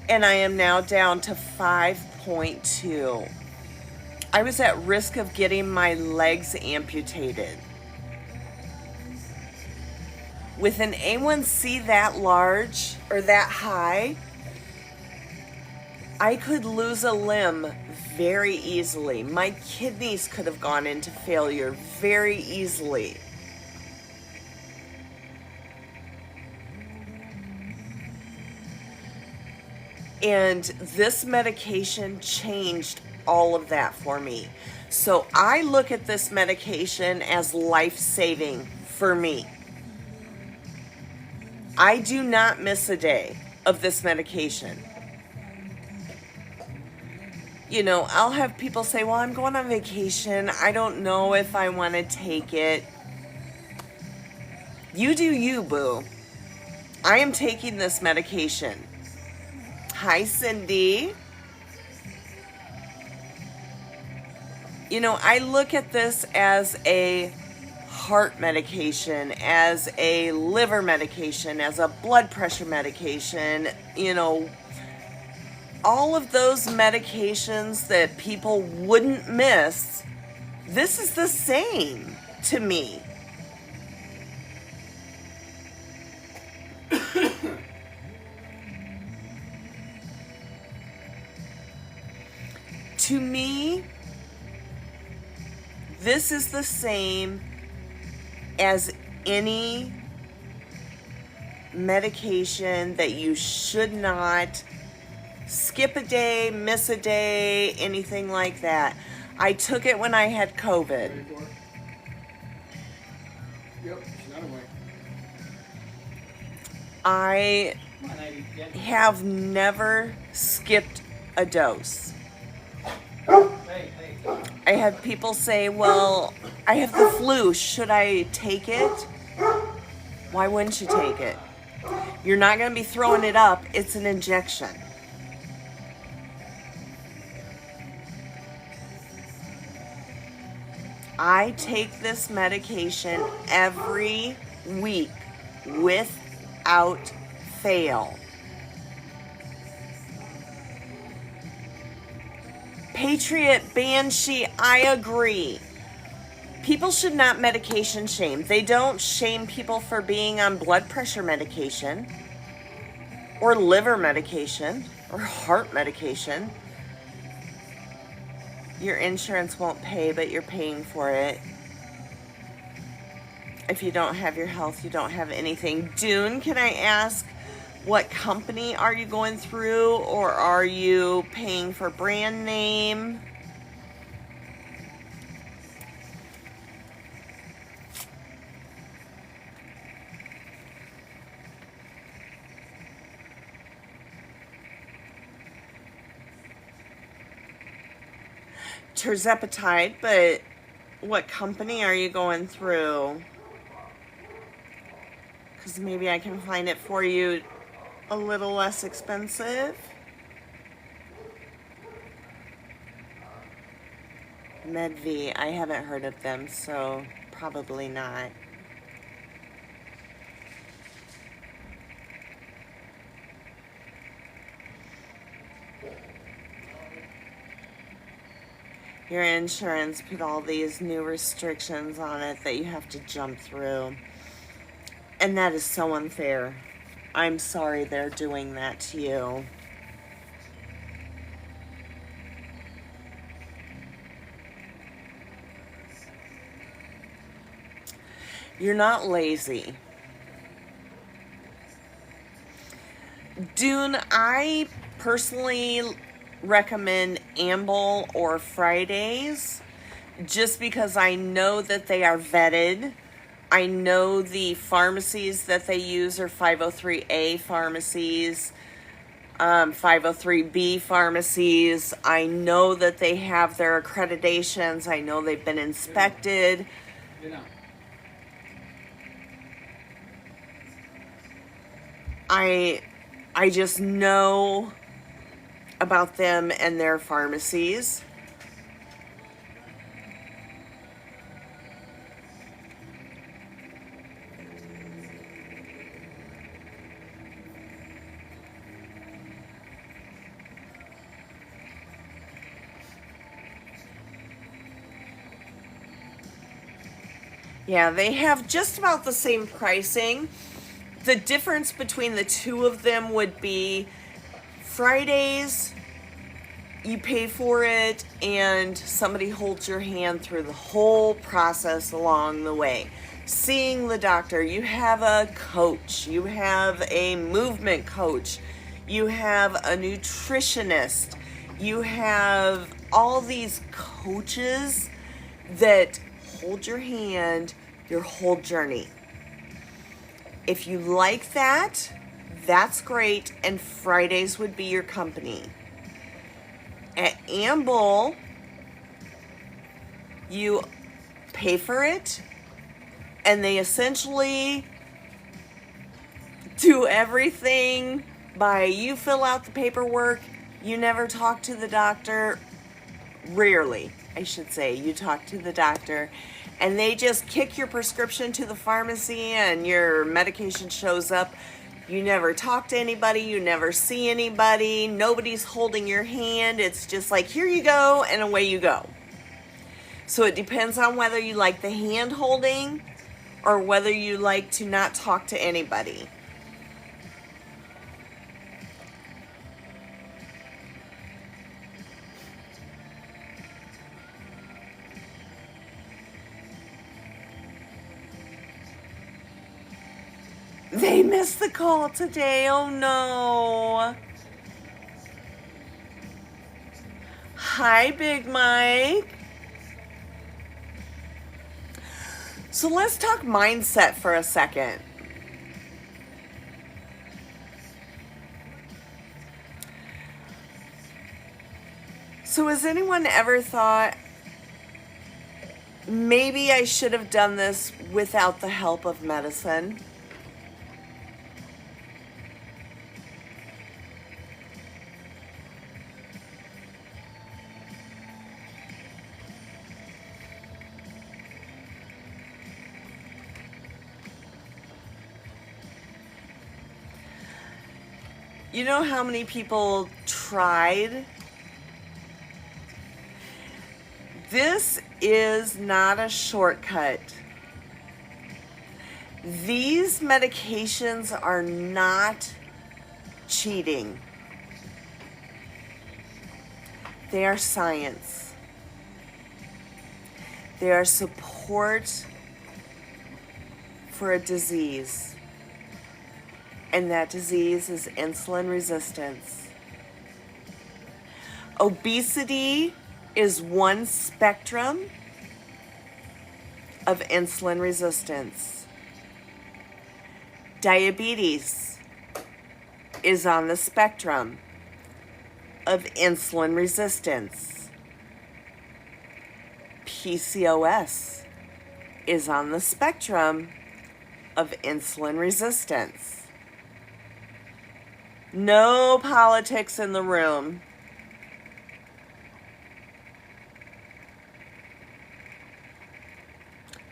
and I am now down to 5.2. I was at risk of getting my legs amputated. With an A1C that large or that high, I could lose a limb very easily. My kidneys could have gone into failure very easily. And this medication changed all of that for me. So I look at this medication as life-saving for me. I do not miss a day of this medication. You know, I'll have people say, well, I'm going on vacation. I don't know if I want to take it. You do you, boo. I am taking this medication. Hi, Cindy. You know, I look at this as a heart medication, as a liver medication, as a blood pressure medication, you know, all of those medications that people wouldn't miss, this is the same to me. To me, this is the same as any medication that you should not skip a day, miss a day, anything like that. I took it when I had COVID. Yep, she's not away. I have never skipped a dose. I have people say, well, I have the flu. Should I take it? Why wouldn't you take it? You're not going to be throwing it up. It's an injection. I take this medication every week without fail. Patriot Banshee, I agree. People should not medication shame. They don't shame people for being on blood pressure medication or liver medication or heart medication. Your insurance won't pay, but you're paying for it. If you don't have your health, you don't have anything. Dune, can I ask, what company are you going through, or are you paying for brand name? Terzepatide, but what company are you going through? Because maybe I can find it for you a little less expensive. MedV, I haven't heard of them, so probably not. Your insurance put all these new restrictions on it that you have to jump through. And that is so unfair. I'm sorry they're doing that to you. You're not lazy. Dune, I personally recommend Amble or Fridays just because I know that they are vetted. I know the pharmacies that they use are 503A pharmacies, 503B pharmacies. I know that they have their accreditations. I know they've been inspected. I just know about them and their pharmacies. Yeah, they have just about the same pricing. The difference between the two of them would be Fridays, you pay for it and somebody holds your hand through the whole process along the way. Seeing the doctor, you have a coach, you have a movement coach, you have a nutritionist, you have all these coaches that hold your hand your whole journey. If you like that, that's great, and Fridays would be your company. At Amble, you pay for it, and they essentially do everything by you fill out the paperwork, you never talk to the doctor, rarely, I should say, you talk to the doctor, and they just kick your prescription to the pharmacy and your medication shows up. You never talk to anybody, you never see anybody, nobody's holding your hand. It's just like, here you go, and away you go. So it depends on whether you like the hand holding or whether you like to not talk to anybody. They missed the call today. Oh no. Hi, Big Mike. So let's talk mindset for a second. So has anyone ever thought, maybe I should have done this without the help of medicine? You know how many people tried? This is not a shortcut. These medications are not cheating. They are science. They are support for a disease. And that disease is insulin resistance. Obesity is one spectrum of insulin resistance. Diabetes is on the spectrum of insulin resistance. PCOS is on the spectrum of insulin resistance. No politics in the room.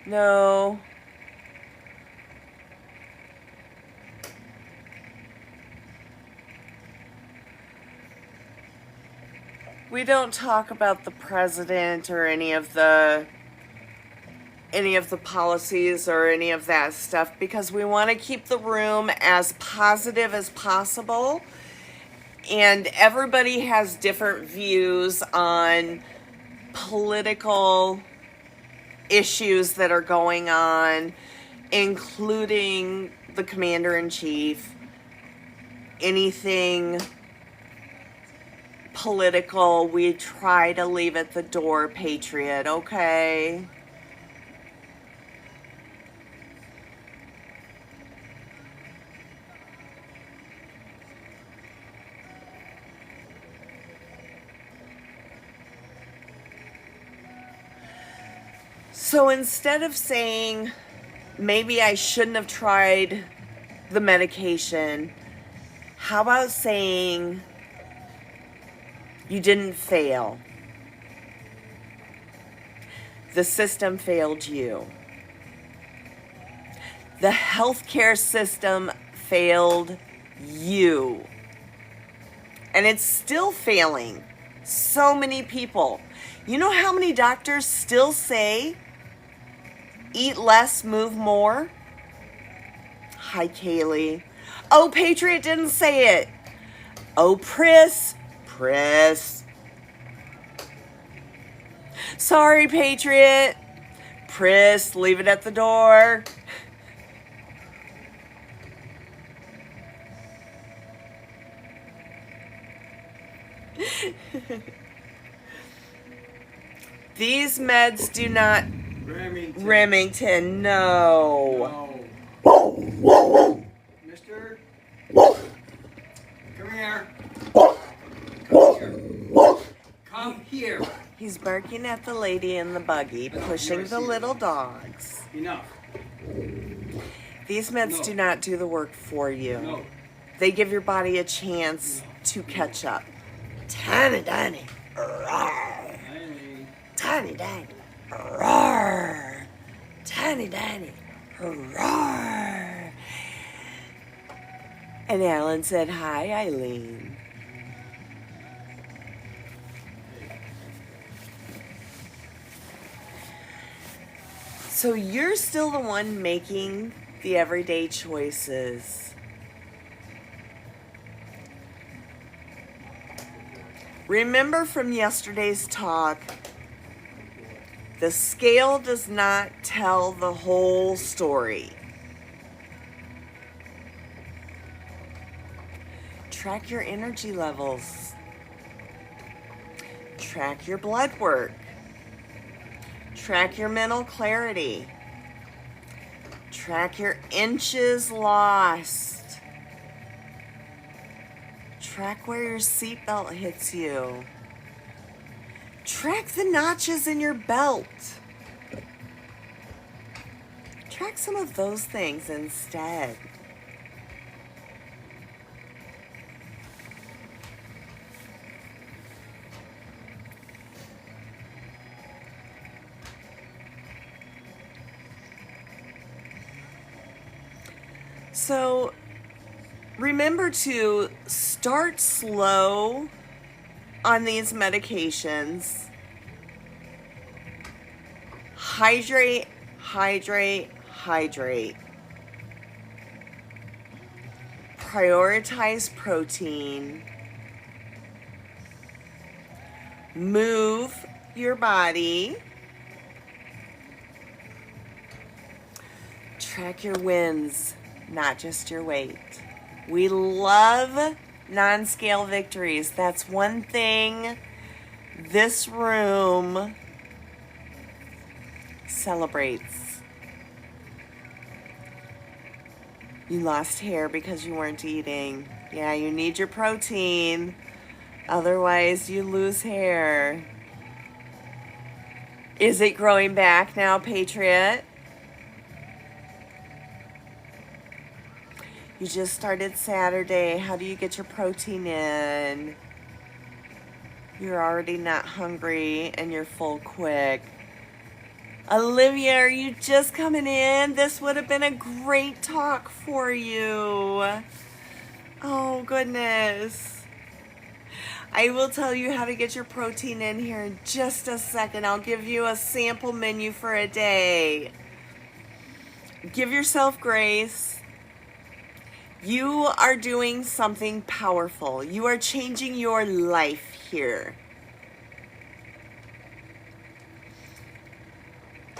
No. We don't talk about the president or any of the policies or any of that stuff because we want to keep the room as positive as possible. And everybody has different views on political issues that are going on, including the commander-in-chief, anything political, we try to leave at the door, Patriot, okay? So instead of saying, maybe I shouldn't have tried the medication, how about saying, you didn't fail. The system failed you. The healthcare system failed you. And it's still failing so many people. You know how many doctors still say, eat less, move more? Hi, Kaylee. Oh, Patriot didn't say it. Oh, Pris. Sorry, Patriot. Pris, leave it at the door. These meds do not... Remington, no. Mister? Come here. Come here. He's barking at the lady in the buggy, pushing the little dogs. Enough. These meds do not do the work for you. No. They give your body a chance to catch up. Tiny Danny. Roar. Tiny Danny. Roar. Tiny Danny. Roar. And Alan said, hi, Eileen. So you're still the one making the everyday choices. Remember from yesterday's talk, the scale does not tell the whole story. Track your energy levels. Track your blood work. Track your mental clarity. Track your inches lost. Track where your seatbelt hits you. Track the notches in your belt. Track some of those things instead. So remember to start slow on these medications. Hydrate, hydrate, hydrate. Prioritize protein. Move your body. Track your wins, not just your weight. We love non-scale victories. That's one thing this room celebrates. You lost hair because you weren't eating. Yeah, you need your protein. Otherwise, you lose hair. Is it growing back now, Patriot? You just started Saturday. How do you get your protein in? You're already not hungry and you're full quick. Olivia, are you just coming in? This would have been a great talk for you. Oh, goodness. I will tell you how to get your protein in here in just a second. I'll give you a sample menu for a day. Give yourself grace. You are doing something powerful. You are changing your life here.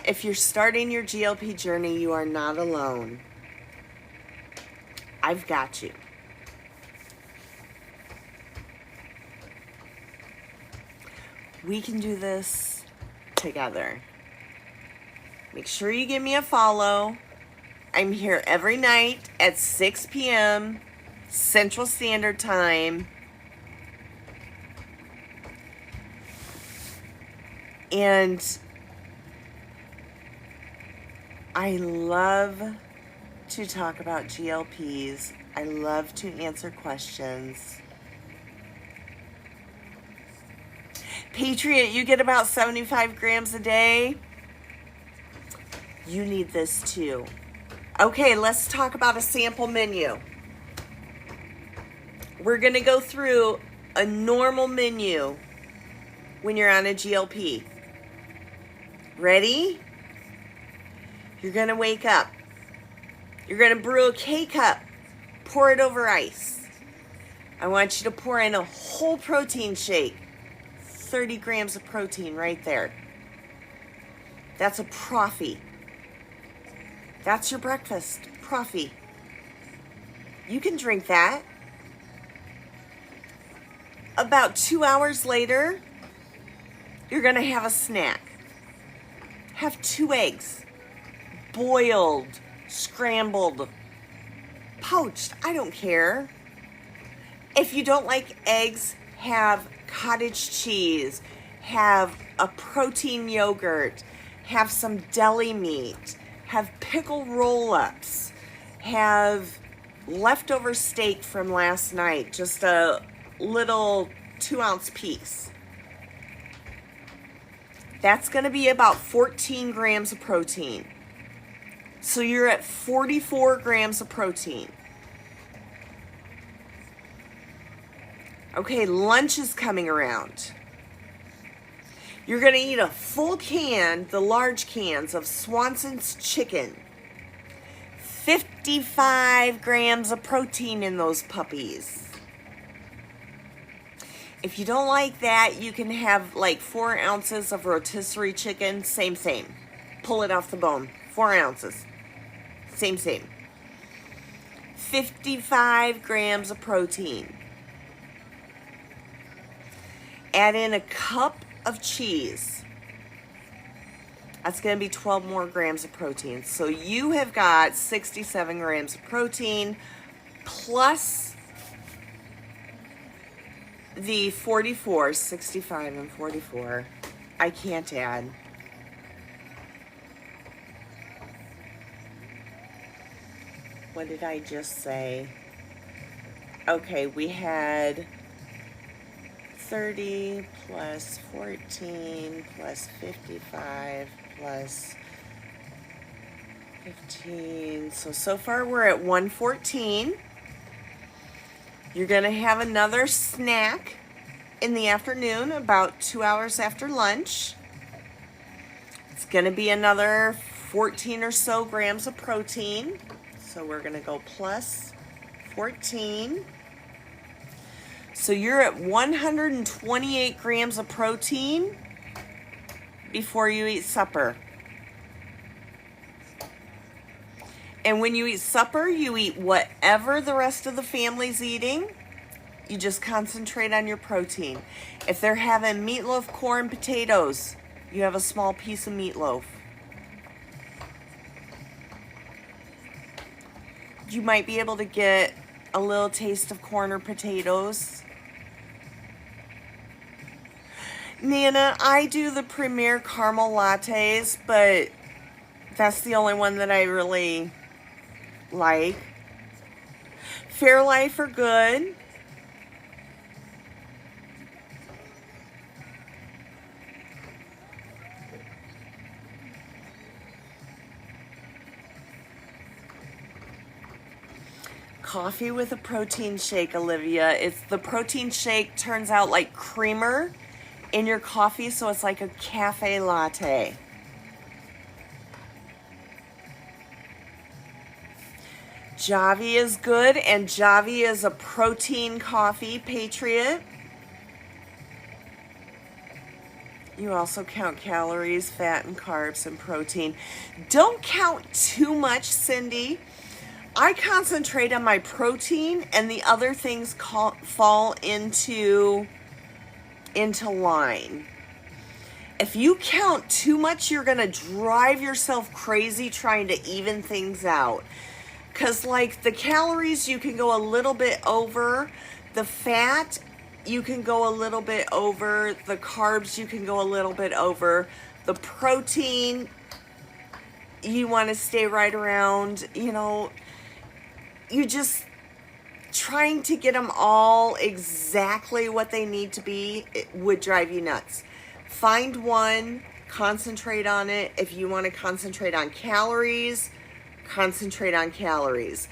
If you're starting your GLP journey, you are not alone. I've got you. We can do this together. Make sure you give me a follow. I'm here every night at 6 p.m. Central Standard Time. And I love to talk about GLPs. I love to answer questions. Patriot, you get about 75 grams a day. You need this too. Okay, let's talk about a sample menu. We're going to go through a normal menu when you're on a GLP. Ready? You're going to wake up. You're going to brew a K-cup. Pour it over ice. I want you to pour in a whole protein shake. 30 grams of protein right there. That's a proffie. That's your breakfast, proffie. You can drink that. About 2 hours later, you're going to have a snack. Have 2 eggs. Boiled, scrambled, poached, I don't care. If you don't like eggs, have cottage cheese, have a protein yogurt, have some deli meat, have pickle roll-ups, have leftover steak from last night, just a little 2-ounce piece. That's going to be about 14 grams of protein. So you're at 44 grams of protein. Okay, lunch is coming around. You're going to eat a full can, the large cans of Swanson's chicken. 55 grams of protein in those puppies. If you don't like that, you can have like 4 ounces of rotisserie chicken. Same. Pull it off the bone. 4 ounces. Same. 55 grams of protein. Add in a cup of cheese. That's going to be 12 more grams of protein. So you have got 67 grams of protein plus the 44, 65 and 44. I can't add. What did I just say? Okay, we had 30 plus 14 plus 55 plus 15. So far we're at 114. You're going to have another snack in the afternoon, about 2 hours after lunch. It's going to be another 14 or so grams of protein. So we're going to go plus 14. So you're at 128 grams of protein before you eat supper. And when you eat supper, you eat whatever the rest of the family's eating. You just concentrate on your protein. If they're having meatloaf, corn, potatoes, you have a small piece of meatloaf. You might be able to get a little taste of corn or potatoes. Nana, I do the Premier caramel lattes, but that's the only one that I really like. Fairlife are good. Coffee with a protein shake, Olivia. It's the protein shake turns out like creamer in your coffee, so it's like a cafe latte. Javi is good, and Javi is a protein coffee, Patriot. You also count calories, fat, and carbs, and protein. Don't count too much, Cindy. I concentrate on my protein, and the other things fall into line. If you count too much, you're going to drive yourself crazy trying to even things out. Because, like, the calories, you can go a little bit over. The fat, you can go a little bit over. The carbs, you can go a little bit over. The protein, you want to stay right around, you just trying to get them all exactly what they need to be, it would drive you nuts. Find one, concentrate on it. If you want to concentrate on calories, concentrate on calories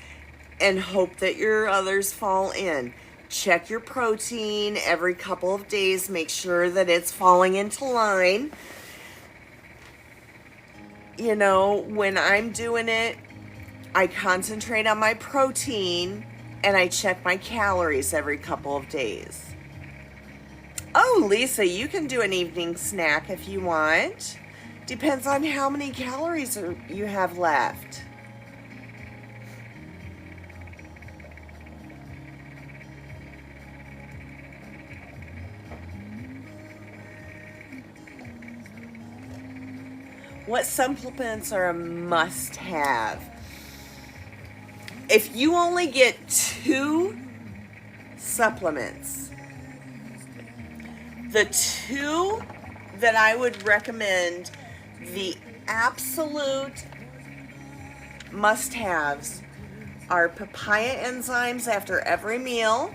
and hope that your others fall in. Check your protein every couple of days. Make sure that it's falling into line. When I'm doing it, I concentrate on my protein and I check my calories every couple of days. Oh, Lisa, you can do an evening snack if you want. Depends on how many calories you have left. What supplements are a must-have? If you only get 2 supplements, the 2 that I would recommend, the absolute must-haves, are papaya enzymes after every meal.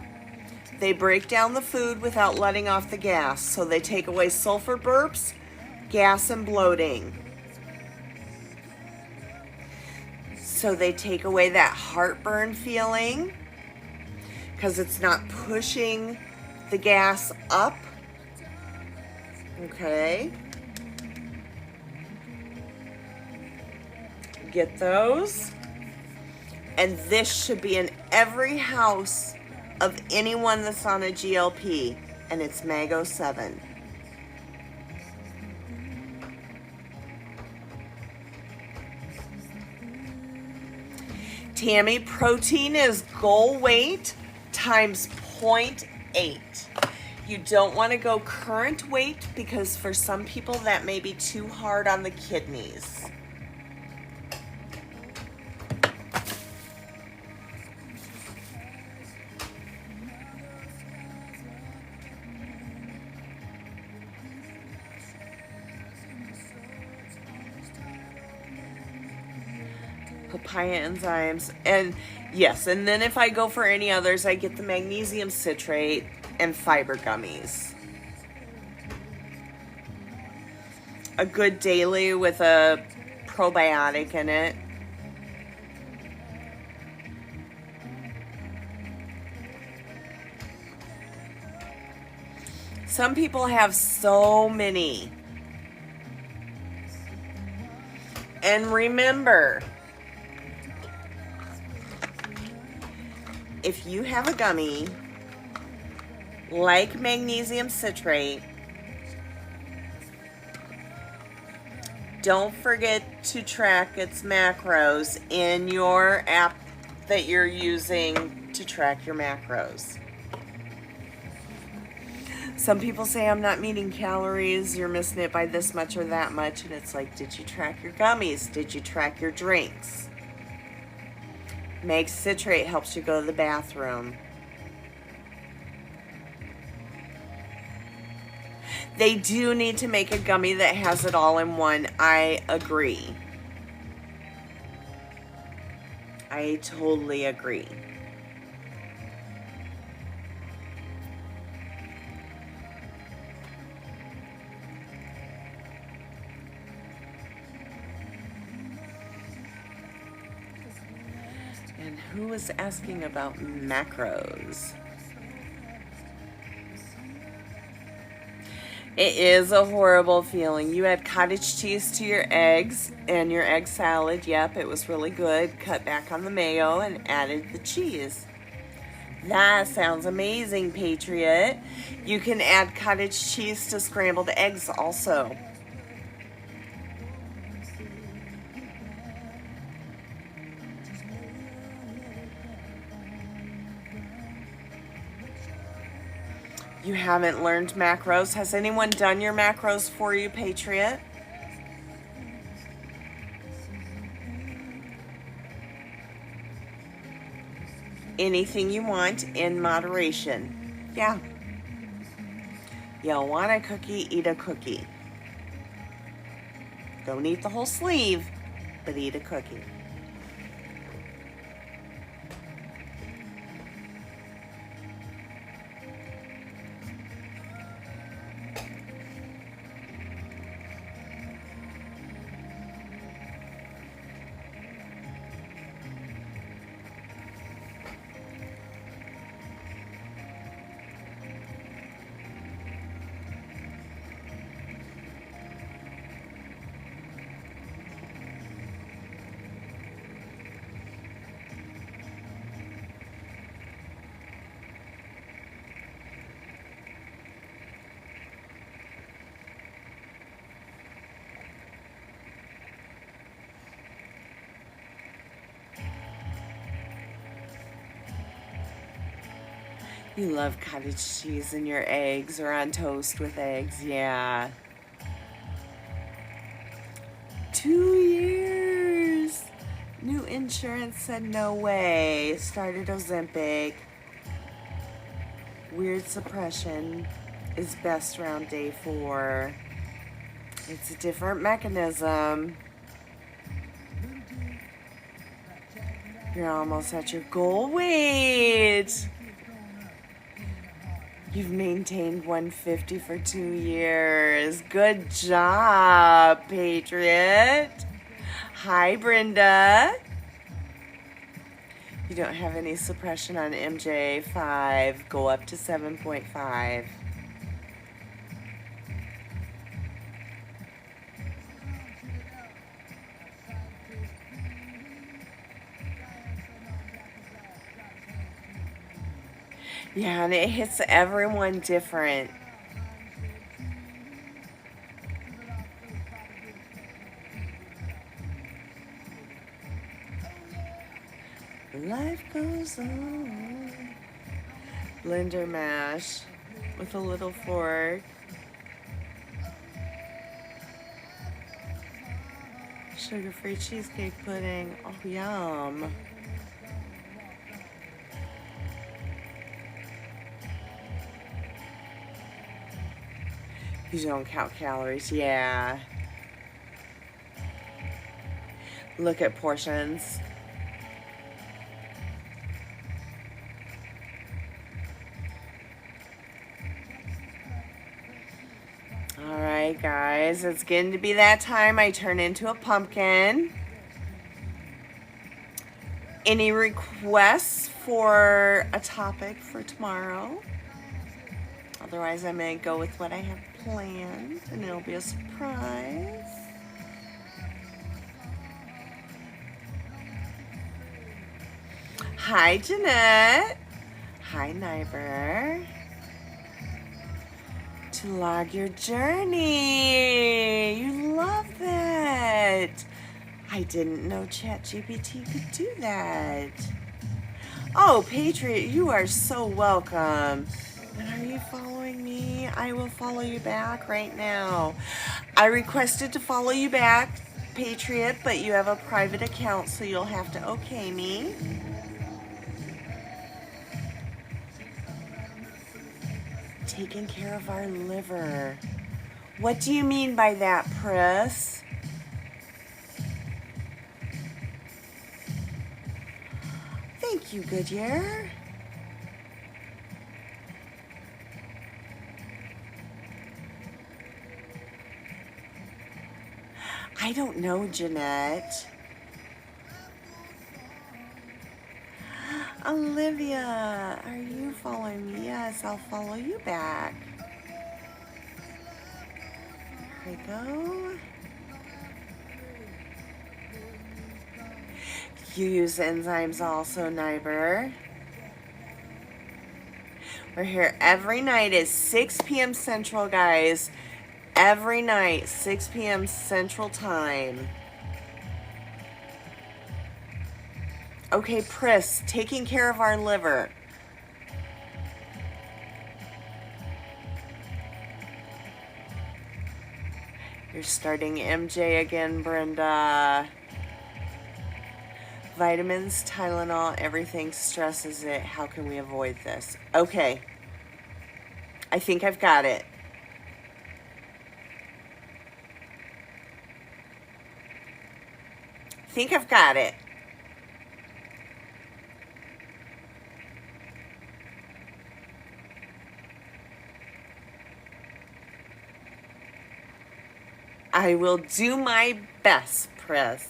They break down the food without letting off the gas, so they take away sulfur burps, gas, and bloating. So they take away that heartburn feeling because it's not pushing the gas up. Okay. Get those. And this should be in every house of anyone that's on a GLP, and it's Mago 7. Tammy, protein is goal weight times 0.8. You don't want to go current weight because for some people that may be too hard on the kidneys. Papaya enzymes, and yes, and then if I go for any others, I get the magnesium citrate and fiber gummies. A good daily with a probiotic in it. Some people have so many. And remember, if you have a gummy like magnesium citrate, don't forget to track its macros in your app that you're using to track your macros. Some people say I'm not meeting calories, you're missing it by this much or that much, and it's like, did you track your gummies? Did you track your drinks? Meg citrate helps you go to the bathroom. They do need to make a gummy that has it all in one. I agree. I totally agree. And who was asking about macros? It is a horrible feeling. You add cottage cheese to your eggs and your egg salad. Yep, it was really good. Cut back on the mayo and added the cheese. That sounds amazing, Patriot. You can add cottage cheese to scrambled eggs also. You haven't learned macros. Has anyone done your macros for you, Patriot? Anything you want in moderation. Yeah. You want a cookie, eat a cookie. Don't eat the whole sleeve, but eat a cookie. You love cottage cheese in your eggs or on toast with eggs, yeah. 2 years. New insurance said no way. Started Ozempic. Weird suppression is best around day 4. It's a different mechanism. You're almost at your goal weight. You've maintained 150 for 2 years. Good job, Patriot. Hi, Brenda. You don't have any suppression on MJ5. Go up to 7.5. Yeah, and it hits everyone different. Life goes on. Blender mash with a little fork. Sugar-free cheesecake pudding. Oh, yum. You don't count calories, yeah. Look at portions. All right, guys, it's getting to be that time I turn into a pumpkin. Any requests for a topic for tomorrow? Otherwise, I'm going to go with what I have planned, and it'll be a surprise. Hi, Jeanette. Hi, Niber. to log your journey. You love that. I didn't know ChatGPT could do that. Oh, Patriot, you are so welcome. And are you following me? I will follow you back right now. I requested to follow you back, Patriot, but you have a private account, so you'll have to okay me. Taking care of our liver. What do you mean by that, Pris? Thank you, Goodyear. I don't know, Jeanette. Olivia, are you following me? Yes, I'll follow you back. There we go. You use enzymes also, Nyber. We're here every night at 6 p.m. Central, guys. Every night, 6 p.m. Central Time. Okay, Pris, taking care of our liver. You're starting MJ again, Brenda. Vitamins, Tylenol, everything stresses it. How can we avoid this? Okay. I think I've got it. I think I've got it. I will do my best, Pris.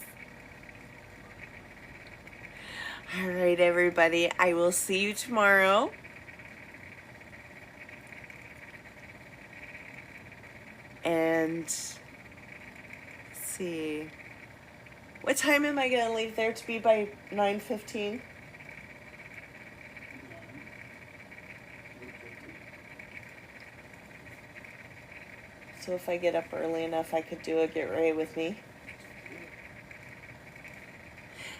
All right, everybody. I will see you tomorrow. And let's see. What time am I going to leave there to be by 9:15? So if I get up early enough, I could do a get ready with me.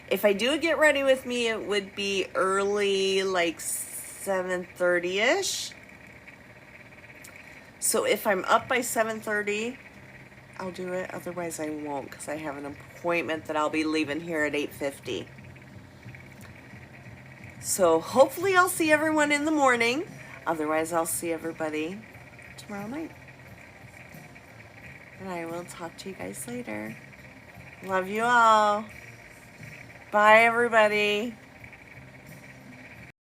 If I do a get ready with me, it would be early, like 7:30-ish. So if I'm up by 7:30, I'll do it. Otherwise, I won't because I have an appointment that I'll be leaving here at 8:50. So hopefully I'll see everyone in the morning. Otherwise, I'll see everybody tomorrow night. And I will talk to you guys later. Love you all. Bye, everybody.